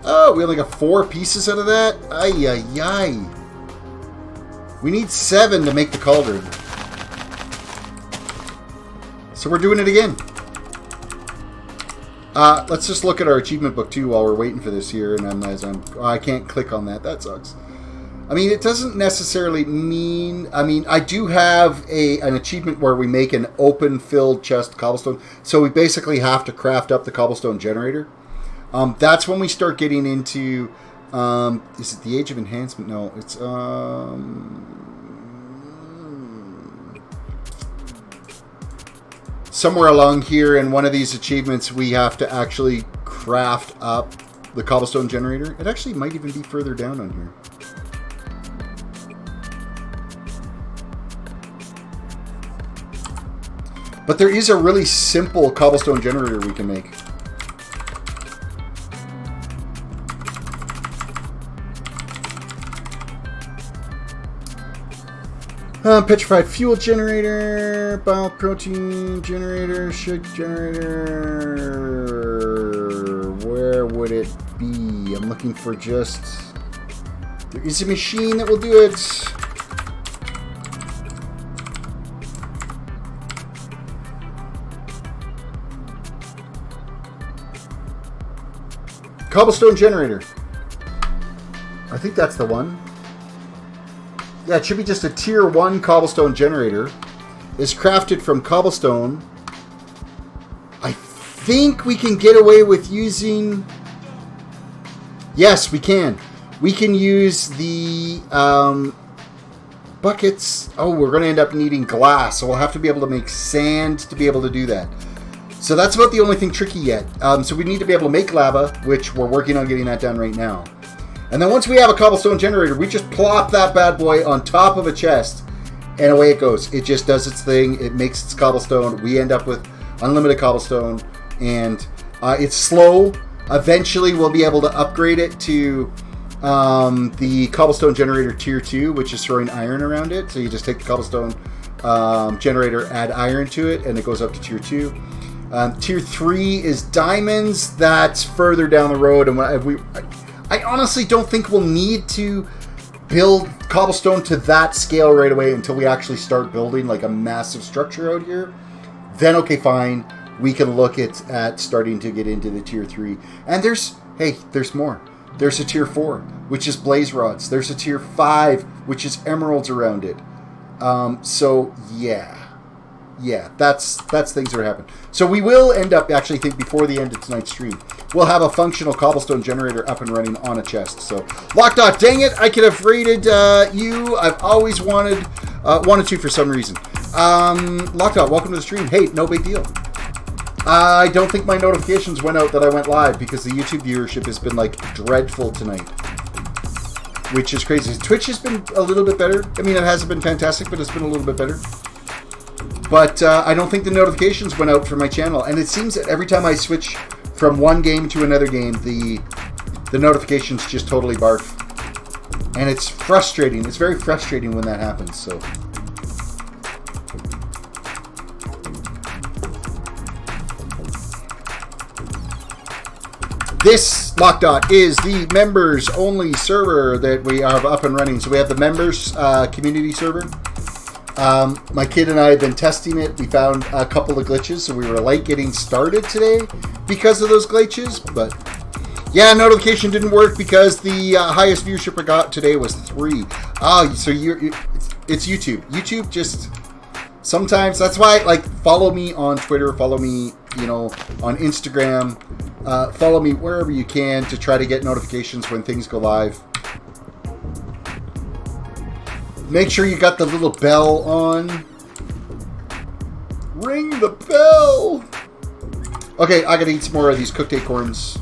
Oh, we only got 4 pieces out of that? Ay, ay, ay. We need 7 to make the cauldron. So we're doing it again. Let's just look at our achievement book, too, while we're waiting for this here. And I can't click on that. That sucks. I mean, it doesn't necessarily mean... I mean, I do have an achievement where we make an open-filled chest cobblestone. So we basically have to craft up the cobblestone generator. That's when we start getting into... is it the Age of Enhancement? No, it's... somewhere along here in one of these achievements, we have to actually craft up the cobblestone generator. It actually might even be further down on here. But there is a really simple cobblestone generator we can make. Petrified fuel generator, bioprotein generator, sugar generator. Where would it be? I'm looking for just... There is a machine that will do it. Cobblestone generator. I think that's the one. Yeah, it should be just a tier 1 cobblestone generator. It's crafted from cobblestone. I think we can get away with using... Yes, we can. We can use the buckets. Oh, we're going to end up needing glass, so we'll have to be able to make sand to be able to do that. So that's about the only thing tricky yet. So we need to be able to make lava, which we're working on getting that done right now. And then once we have a cobblestone generator, we just plop that bad boy on top of a chest, and away it goes. It just does its thing. It makes its cobblestone. We end up with unlimited cobblestone, and it's slow. Eventually, we'll be able to upgrade it to the cobblestone generator tier 2, which is throwing iron around it. So you just take the cobblestone generator, add iron to it, and it goes up to tier 2. Tier 3 is diamonds. That's further down the road, and I honestly don't think we'll need to build cobblestone to that scale right away until we actually start building like a massive structure out here. Then, okay, fine. We can look at starting to get into the tier 3. And there's more. There's a tier 4, which is blaze rods. There's a tier 5, which is emeralds around it. So, yeah. Yeah, that's things that are happening. So we will end up, actually, I think before the end of tonight's stream, we'll have a functional cobblestone generator up and running on a chest. So, Lockdot, dang it, I could have rated you. I've always wanted to for some reason. Lockdot, welcome to the stream. Hey, no big deal. I don't think my notifications went out that I went live because the YouTube viewership has been, like, dreadful tonight. Which is crazy. Twitch has been a little bit better. I mean, it hasn't been fantastic, but it's been a little bit better. But I don't think the notifications went out for my channel. And it seems that every time I switch from one game to another game, the notifications just totally barf. And it's frustrating. It's very frustrating when that happens. So... This, Lockdot, is the members-only server that we have up and running. So we have the members community server. My kid and I have been testing it. We found a couple of glitches, so we were late getting started today because of those glitches. But yeah, notification didn't work because the highest viewership I got today was 3. So it's YouTube. YouTube just sometimes, that's why, like, follow me on Twitter, follow me, on Instagram, follow me wherever you can to try to get notifications when things go live. Make sure you got the little bell on. Ring the bell! Okay, I gotta eat some more of these cooked acorns.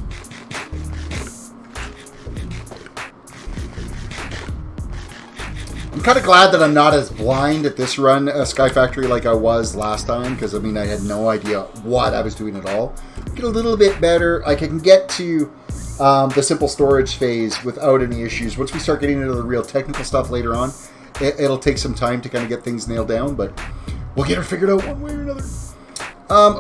I'm kind of glad that I'm not as blind at this run SkyFactory like I was last time, because, I mean, I had no idea what I was doing at all. Get a little bit better. I can get to the simple storage phase without any issues. Once we start getting into the real technical stuff later on, it'll take some time to kind of get things nailed down, but we'll get it figured out one way or another.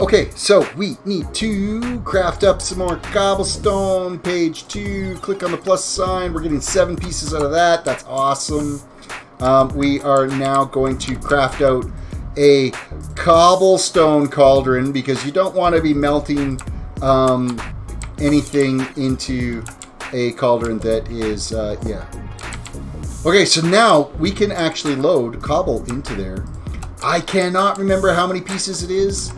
Okay, so we need to craft up some more cobblestone. Page 2, click on the plus sign. We're getting 7 pieces out of that. That's awesome. We are now going to craft out a cobblestone cauldron because you don't want to be melting anything into a cauldron that is, yeah. Okay, so now we can actually load cobble into there. I cannot remember how many pieces it is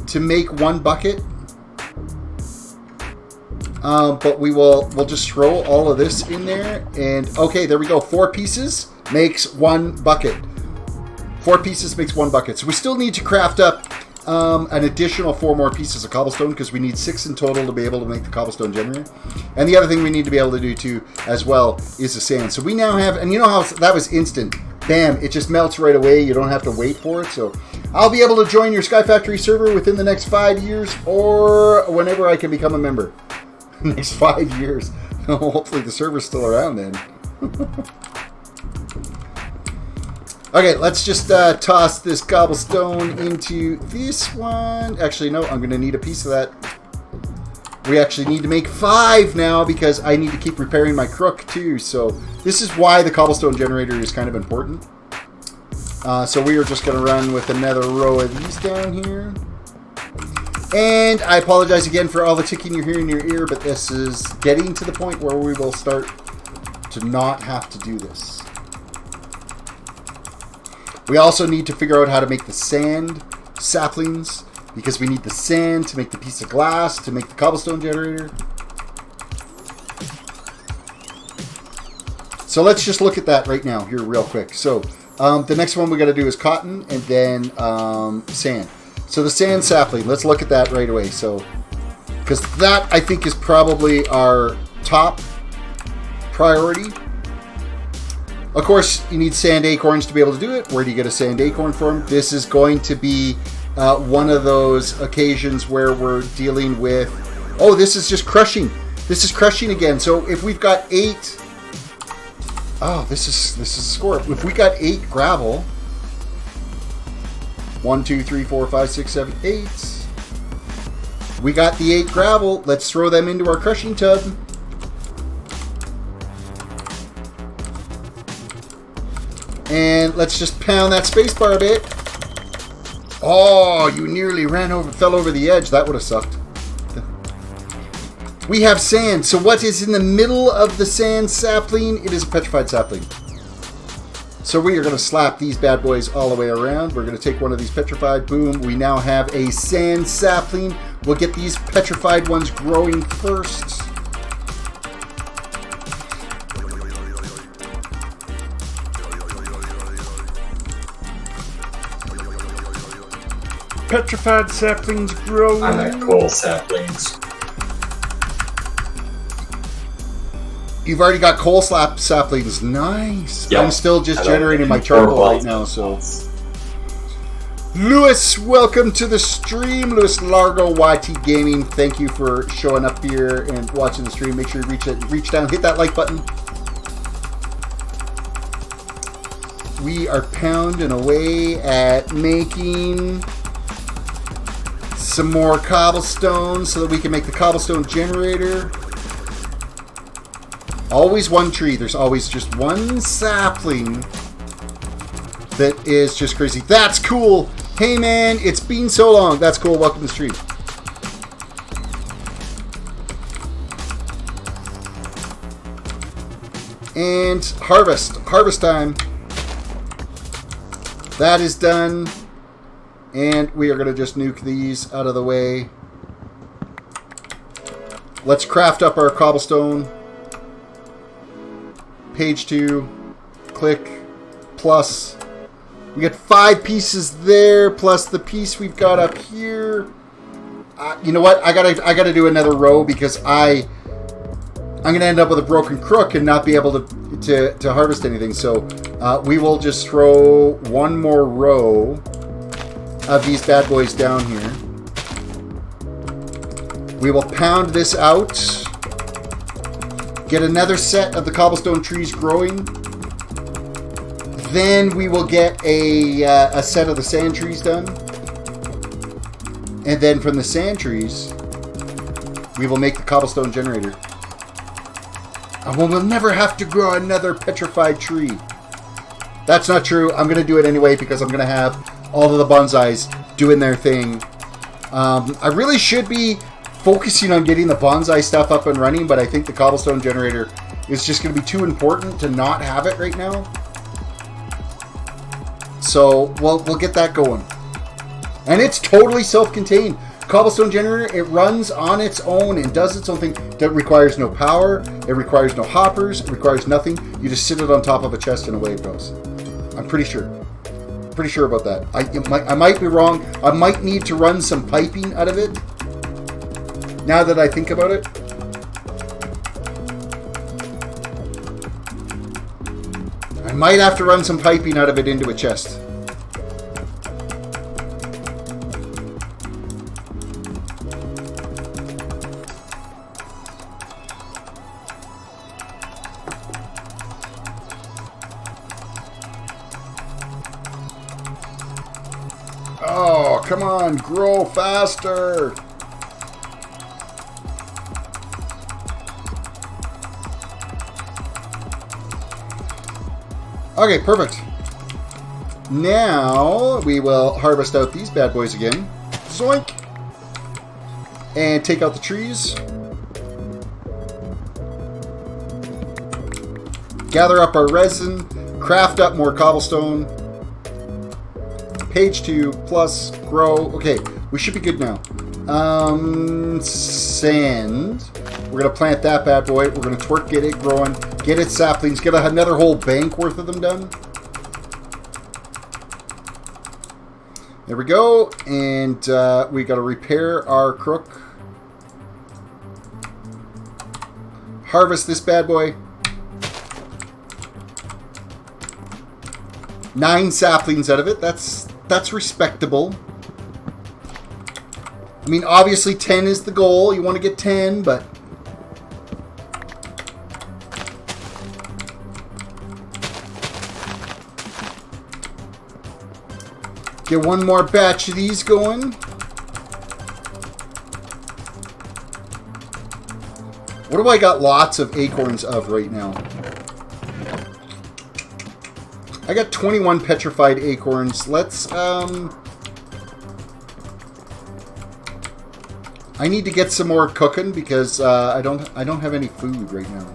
to make one bucket. But we'll just throw all of this in there. And okay, there we go. 4 pieces makes 1 bucket. 4 pieces makes 1 bucket. So we still need to craft up an additional 4 more pieces of cobblestone because we need 6 in total to be able to make the cobblestone generator. And the other thing we need to be able to do too as well is the sand. So we now have, and you know how that was instant. Bam, it just melts right away. You don't have to wait for it. So I'll be able to join your SkyFactory server within the next 5 years or whenever I can become a member. Next 5 years. Hopefully the server's still around then. Okay, let's just toss this cobblestone into this one. Actually, no, I'm going to need a piece of that. We actually need to make 5 now because I need to keep repairing my crook too. So this is why the cobblestone generator is kind of important. So we are just going to run with another row of these down here. And I apologize again for all the ticking you're hearing in your ear, but this is getting to the point where we will start to not have to do this. We also need to figure out how to make the sand saplings, because we need the sand to make the piece of glass, to make the cobblestone generator. So let's just look at that right now here real quick. So the next one we got to do is cotton and then sand. So the sand sapling, let's look at that right away. So, because that I think is probably our top priority. Of course, you need sand acorns to be able to do it. Where do you get a sand acorn from? This is going to be one of those occasions where we're dealing with, oh, this is just crushing. This is crushing again. So if we've got 8, oh, this is a score. If we got 8 gravel, 1, 2, 3, 4, 5, 6, 7, 8. We got the 8 gravel. Let's throw them into our crushing tub. And let's just pound that spacebar a bit. Oh, you nearly fell over the edge. That would have sucked. We have sand. So what is in the middle of the sand sapling? It is a petrified sapling. So we are going to slap these bad boys all the way around. We're going to take one of these petrified. Boom. We now have a sand sapling. We'll get these petrified ones growing first. Petrified saplings growing. I like coal saplings. You've already got coal saplings. Nice. Yep. I'm still just generating my charcoal right now, so. Lewis, welcome to the stream. Lewis Largo, YT Gaming. Thank you for showing up here and watching the stream. Make sure you reach down, hit that like button. We are pounding away at making some more cobblestone so that we can make the cobblestone generator. Always one tree. There's always just one sapling that is just crazy. That's cool. Hey man, it's been so long. That's cool. Welcome to the stream. And harvest. Harvest time. That is done. And we are going to just nuke these out of the way. Let's craft up our cobblestone. Page 2. Click. Plus. We get 5 pieces there, plus the piece we've got up here. You know what? I gotta do another row because I'm gonna end up with a broken crook and not be able to harvest anything. So we will just throw one more row of these bad boys down here. We will pound this out. Get another set of the cobblestone trees growing. Then we will get a set of the sand trees done. And then from the sand trees, we will make the cobblestone generator. And we'll never have to grow another petrified tree. That's not true. I'm going to do it anyway because I'm going to have all of the bonsais doing their thing. I really should be focusing on getting the bonsai stuff up and running, but I think the cobblestone generator is just going to be too important to not have it right now. So we'll get that going. And it's totally self-contained. Cobblestone generator, it runs on its own and does its own thing. It requires no power. It requires no hoppers. It requires nothing. You just sit it on top of a chest and away it goes. I'm pretty sure. Pretty sure about that. I might be wrong. I might need to run some piping out of it. Now that I think about it. I might have to run some piping out of it into a chest. Oh, come on, grow faster. Okay, perfect. Now we will harvest out these bad boys again. Zoink! and take out the trees. Gather up our resin, craft up more cobblestone. Page 2 plus grow. Okay, we should be good now. Sand. We're going to plant that bad boy. We're going to twerk, get it growing, get its saplings, get another whole bank worth of them done. There we go. And we got to repair our crook. Harvest this bad boy. 9 saplings out of it. That's respectable. I mean, obviously 10 is the goal. You want to get 10, but... Get one more batch of these going. What do I got lots of acorns of right now? I got 21 petrified acorns. Let's, I need to get some more cooking because I don't have any food right now.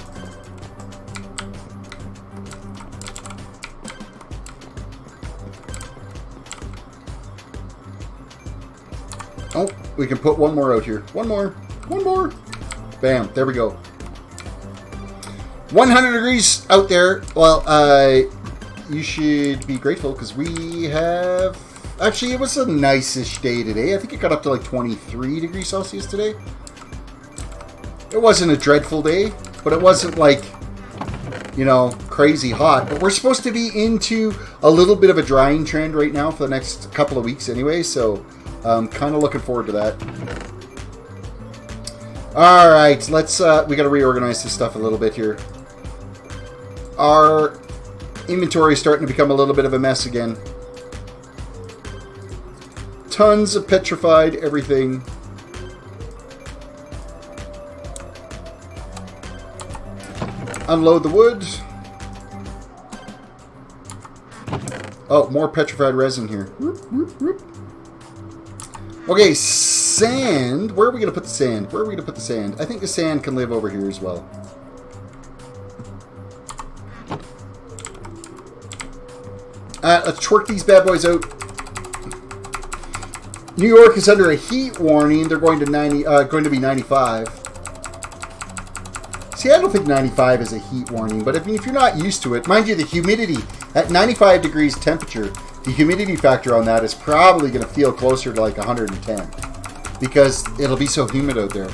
Oh, we can put one more out here. One more. Bam, there we go. 100 degrees out there. Well, you should be grateful because we have... Actually, it was a nice-ish day today. I think it got up to like 23 degrees Celsius today. It wasn't a dreadful day, but it wasn't like, you know, crazy hot. But we're supposed to be into a little bit of a drying trend right now for the next couple of weeks anyway, so I'm kind of looking forward to that. Alright, let's, we got to reorganize this stuff a little bit here. Our inventory is starting to become a little bit of a mess again. Tons of petrified everything. Unload the wood. Oh, more petrified resin here. Okay, sand. Where are we going to put the sand? I think the sand can live over here as well. Let's twerk these bad boys out. New York is under a heat warning. They're going to be 95. See, I don't think 95 is a heat warning, but if you're not used to it, mind you, the humidity at 95 degrees temperature, the humidity factor on that is probably going to feel closer to like 110 because it'll be so humid out there.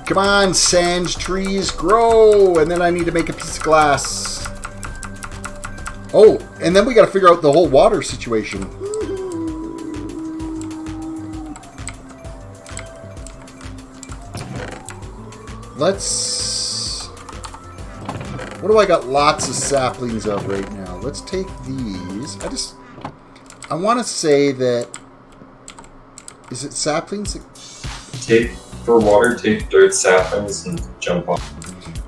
Come on, sand trees, grow! And then I need to make a piece of glass. Oh, and then we got to figure out the whole water situation. Let's... What do I got lots of saplings of right now? Let's take these. I want to say that... Is it saplings? For water, take dirt saplings and jump off.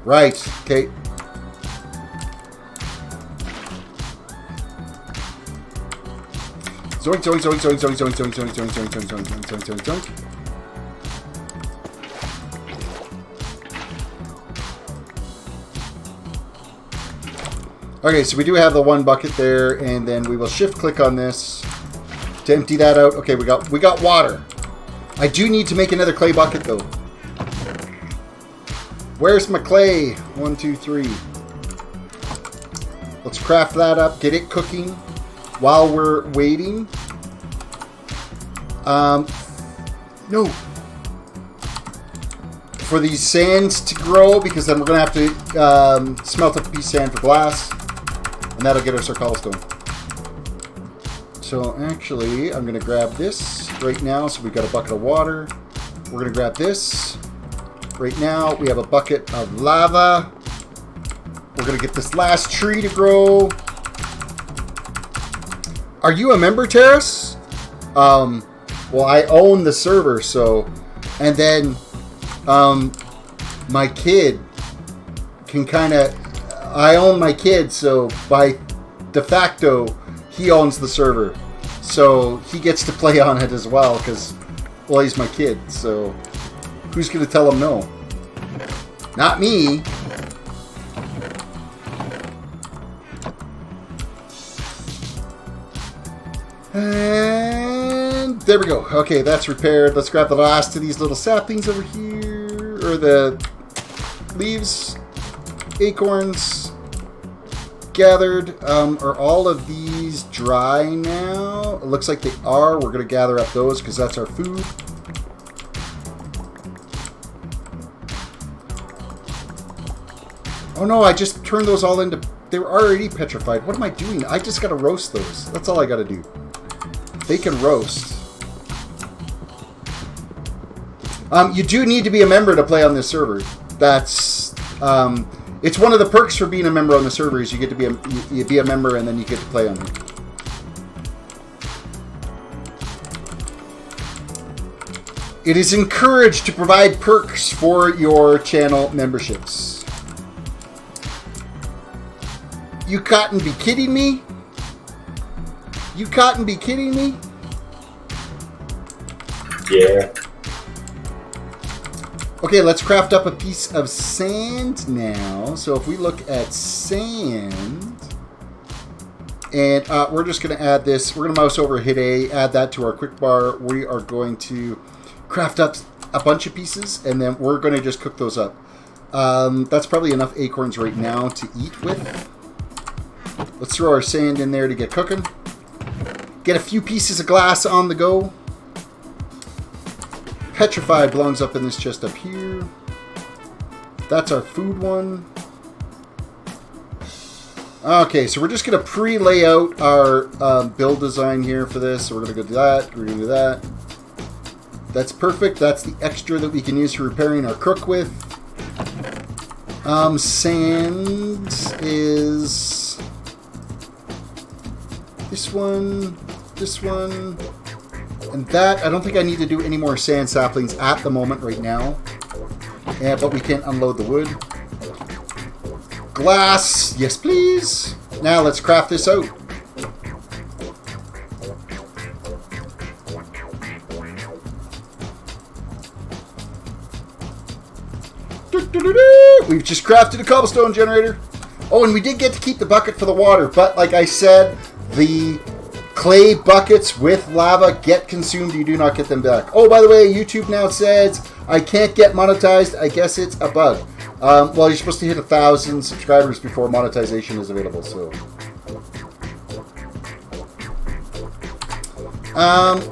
Right, okay. Zoink, zoink, zoink, zoink, zoink, zoink, zoink, zoink, zoink, zoink, zoink, zoink, zoink, zoink, zoink. Okay, so we do have the one bucket there, and then we will shift click on this to empty that out. Okay, we got water. I do need to make another clay bucket though. Where's my clay? 1, 2, 3. Let's craft that up, get it cooking while we're waiting. No. For these sands to grow, because then we're going to have to smelt up a piece of sand for glass. And that'll get us our cobblestone. So actually, I'm going to grab this right now. So we've got a bucket of water. We're going to grab this. Right now, we have a bucket of lava. We're going to get this last tree to grow. Are you a member, Terris? Well, I own the server, so... And then, my kid can kind of... I own my kid, so by de facto, he owns the server. So he gets to play on it as well, because, well, he's my kid, so who's going to tell him no? Not me. And there we go. Okay, that's repaired. Let's grab the last of these little saplings over here, or the leaves, acorns gathered. Are all of these dry now? It looks like they are. We're going to gather up those because that's our food. Oh no, I just turned those all into... They were already petrified. What am I doing? I just got to roast those. That's all I got to do. They can roast. You do need to be a member to play on this server. That's... it's one of the perks for being a member on the server is you get to be you be a member and then you get to play on it. It is encouraged to provide perks for your channel memberships. You couldn't be kidding me? You couldn't be kidding me? Yeah. Okay, let's craft up a piece of sand now. So if we look at sand, and we're just going to add this. We're going to mouse over, hit A, add that to our quick bar. We are going to craft up a bunch of pieces, and then we're going to just cook those up. That's probably enough acorns right now to eat with. Let's throw our sand in there to get cooking. Get a few pieces of glass on the go. Petrified belongs up in this chest up here. That's our food one. Okay, so we're just going to pre-lay out our build design here for this. So we're going to go do that. We're going to do that. That's perfect. That's the extra that we can use for repairing our crook with. Sand is... This one, and that. I don't think I need to do any more sand saplings at the moment right now. Yeah, but we can unload the wood. Glass, yes please. Now let's craft this out. We've just crafted a cobblestone generator. Oh, and we did get to keep the bucket for the water, but like I said, the clay buckets with lava get consumed. You do not get them back. Oh, by the way, YouTube now says I can't get monetized. I guess it's a bug. Well, you're supposed to hit 1,000 subscribers before monetization is available. So,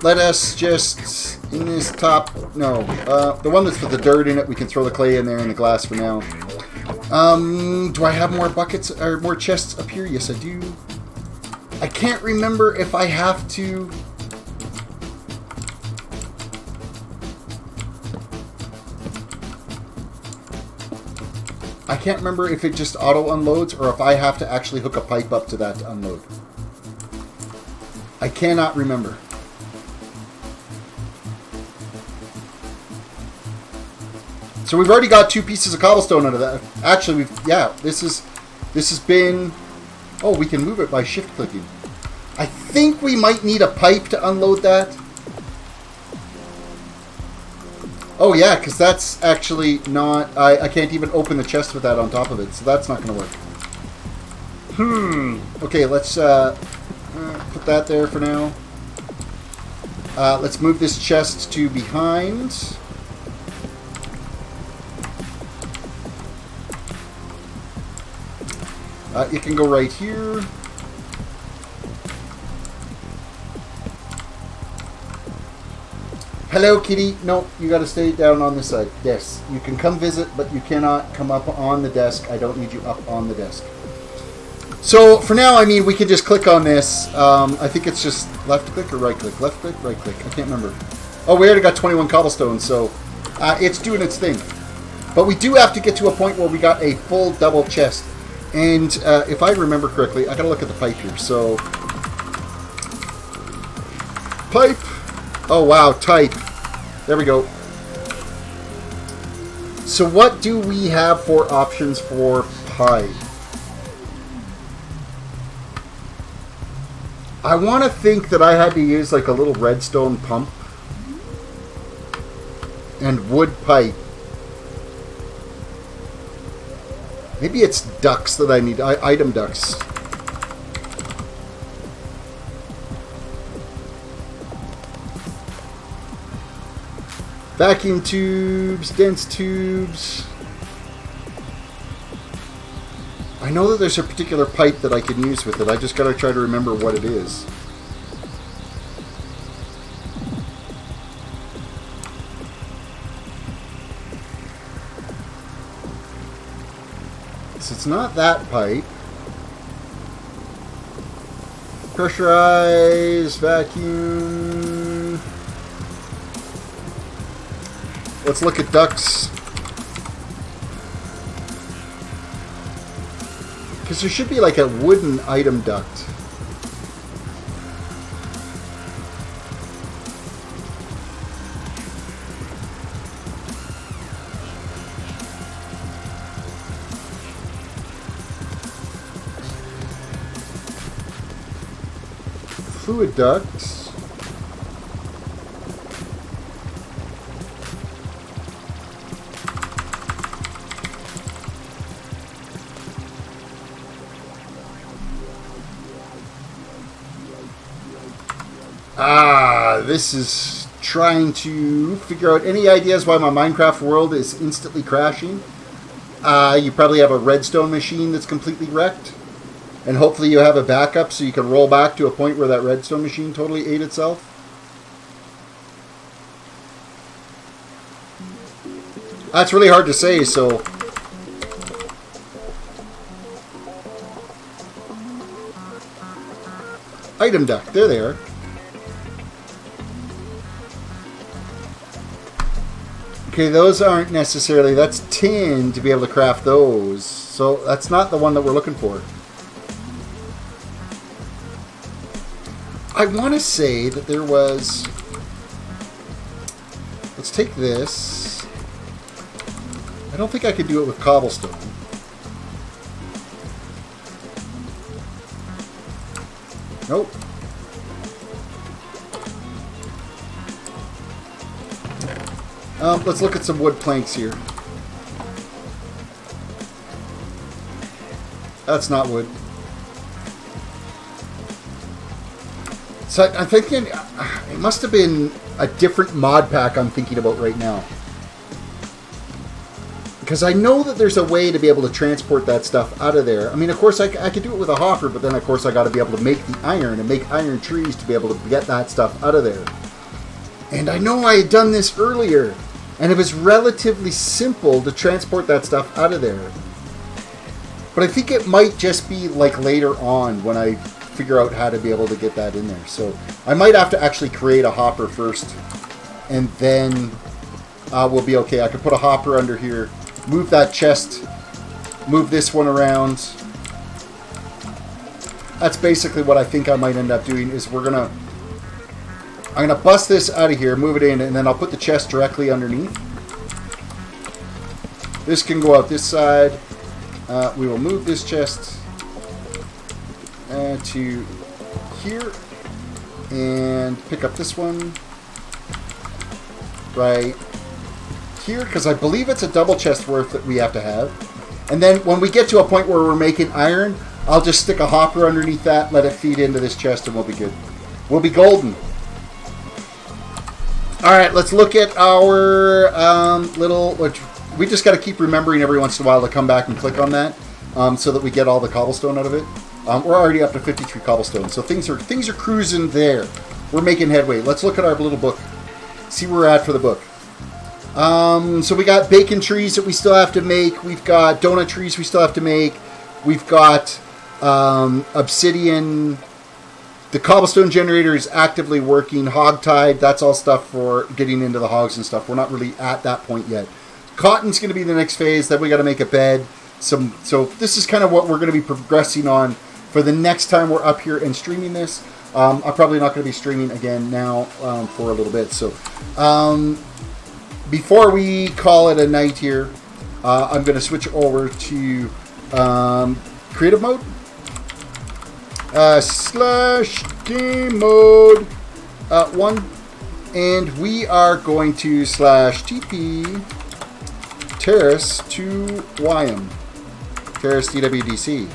let us just in this top. No, the one that's with the dirt in it. We can throw the clay in there and the glass for now. Do I have more buckets or more chests up here? Yes, I do. I can't remember if I have to... I can't remember if it just auto unloads or if I have to actually hook a pipe up to that to unload. I cannot remember. So we've already got 2 pieces of cobblestone out of that. Actually, this has been... Oh, we can move it by shift clicking. I think we might need a pipe to unload that. Oh yeah, because that's actually not... I can't even open the chest with that on top of it, so that's not going to work. Okay, let's put that there for now. Let's move this chest to behind. It can go right here. Hello, kitty. No, you got to stay down on this side. Yes, you can come visit, but you cannot come up on the desk. I don't need you up on the desk. So, for now, I mean, we can just click on this. I think it's just left click or right click? Left click, right click. I can't remember. Oh, we already got 21 cobblestone, so it's doing its thing. But we do have to get to a point where we got a full double chest. And if I remember correctly, I got to look at the pipe here. So, pipe. Oh, wow, type. There we go. So what do we have for options for pipe? I want to think that I had to use like a little redstone pump and wood pipe. Maybe it's ducts that I need, item ducts. Vacuum tubes, dense tubes. I know that there's a particular pipe that I can use with it. I just gotta try to remember what it is. So it's not that pipe. Pressurized vacuum. Let's look at ducts. Because there should be like a wooden item duct. Fluid ducts. This is trying to figure out any ideas why my Minecraft world is instantly crashing. You probably have a redstone machine that's completely wrecked. And hopefully you have a backup so you can roll back to a point where that redstone machine totally ate itself. That's really hard to say, so... Item duct, there they are. Okay, those aren't necessarily... That's tin to be able to craft those. So that's not the one that we're looking for. I want to say that there was... Let's take this. I don't think I could do it with cobblestone. Nope. Let's look at some wood planks here. That's not wood. So I'm thinking it must have been a different mod pack I'm thinking about right now. Because I know that there's a way to be able to transport that stuff out of there. I mean, of course, I could do it with a hopper, but then, of course, I got to be able to make the iron and make iron trees to be able to get that stuff out of there. And I know I had done this earlier, and it was relatively simple to transport that stuff out of there. But I think it might just be like later on when I figure out how to be able to get that in there. So I might have to actually create a hopper first, and then we'll be okay. I could put a hopper under here, move that chest, move this one around. That's basically what I think I might end up doing. Is I'm gonna bust this out of here, move it in, and then I'll put the chest directly underneath. This can go out this side. We will move this chest to here and pick up this one right here, because I believe it's a double chest worth that we have to have. And then when we get to a point where we're making iron, I'll just stick a hopper underneath that, let it feed into this chest, and we'll be good. We'll be golden. Alright, let's look at our we just got to keep remembering every once in a while to come back and click on that so that we get all the cobblestone out of it. We're already up to 53 cobblestone, so things are cruising there. We're making headway. Let's look at our little book. See where we're at for the book. So we got bacon trees that we still have to make. We've got donut trees we still have to make. We've got obsidian. The cobblestone generator is actively working. Hogtied, that's all stuff for getting into the hogs and stuff. We're not really at that point yet. Cotton's going to be the next phase. Then we got to make a bed. So this is kind of what we're going to be progressing on for the next time we're up here and streaming this. I'm probably not going to be streaming again now for a little bit. So before we call it a night here, I'm going to switch over to creative mode. / game mode 1. And we are going to / TP Terris to YM. TerrisDWDC.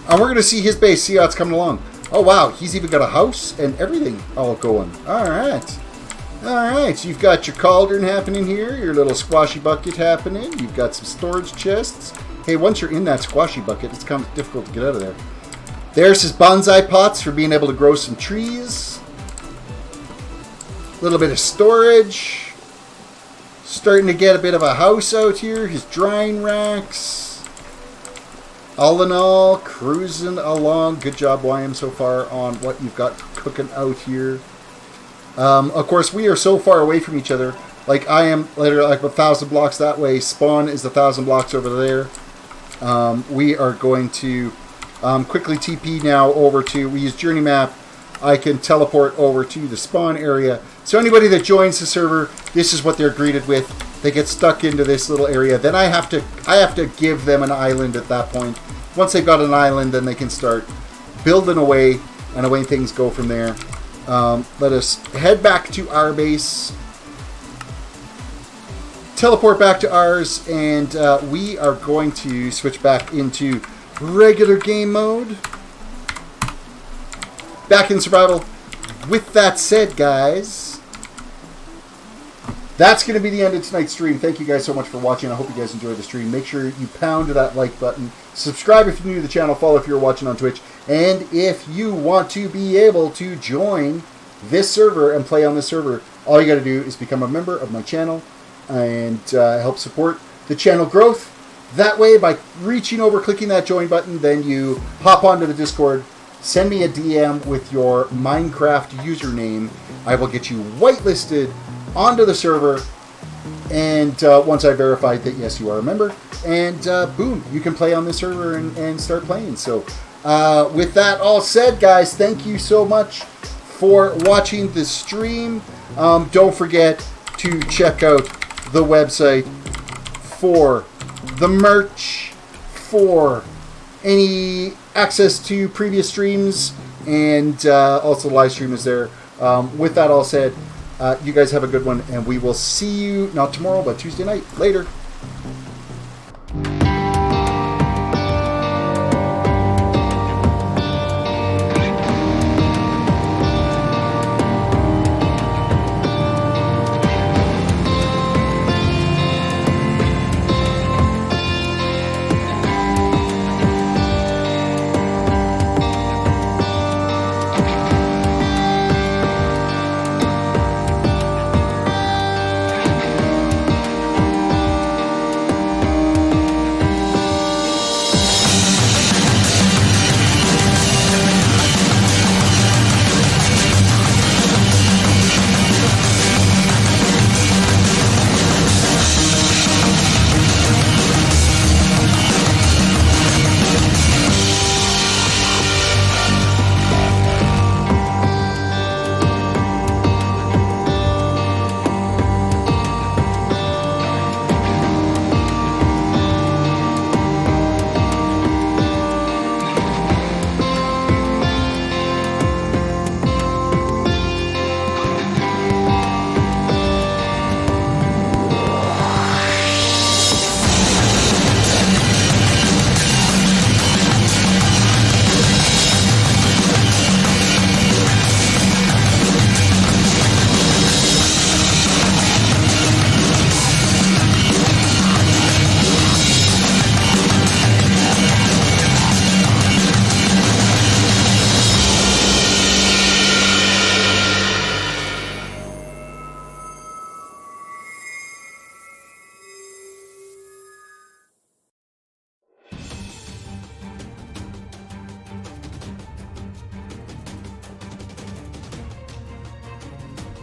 And we're going to see his base, see how it's coming along. Oh, wow. He's even got a house and everything all going. All right. All right. So you've got your cauldron happening here, your little squashy bucket happening. You've got some storage chests. Hey, once you're in that squashy bucket, it's kind of difficult to get out of there. There's his bonsai pots for being able to grow some trees. A little bit of storage. Starting to get a bit of a house out here. His drying racks. All in all, cruising along. Good job, YM, so far on what you've got cooking out here. Of course, we are so far away from each other. Like, I am literally like 1,000 blocks that way. Spawn is 1,000 blocks over there. We are going to quickly TP now over to, we use Journey Map. I can teleport over to the spawn area. So anybody that joins the server, this is what they're greeted with. They get stuck into this little area. Then I have to give them an island at that point. Once they've got an island, then they can start building away, and away things go from there. Let us head back to our base. Teleport back to ours, and we are going to switch back into regular game mode. Back in survival. With that said, guys, that's going to be the end of tonight's stream. Thank you guys so much for watching. I hope you guys enjoyed the stream. Make sure you pound that like button. Subscribe if you're new to the channel. Follow if you're watching on Twitch. And if you want to be able to join this server and play on this server, all you got to do is become a member of my channel and help support the channel growth. That way, by reaching over, clicking that join button, then you hop onto the Discord. Send me a DM with your Minecraft username. I will get you whitelisted onto the server. And once I verified that, yes, you are a member. And boom, you can play on this server and start playing. So with that all said, guys, thank you so much for watching the stream. Don't forget to check out the website for the merch, for any access to previous streams, and also the live stream is there. With that all said, you guys have a good one, and we will see you not tomorrow but Tuesday night. Later.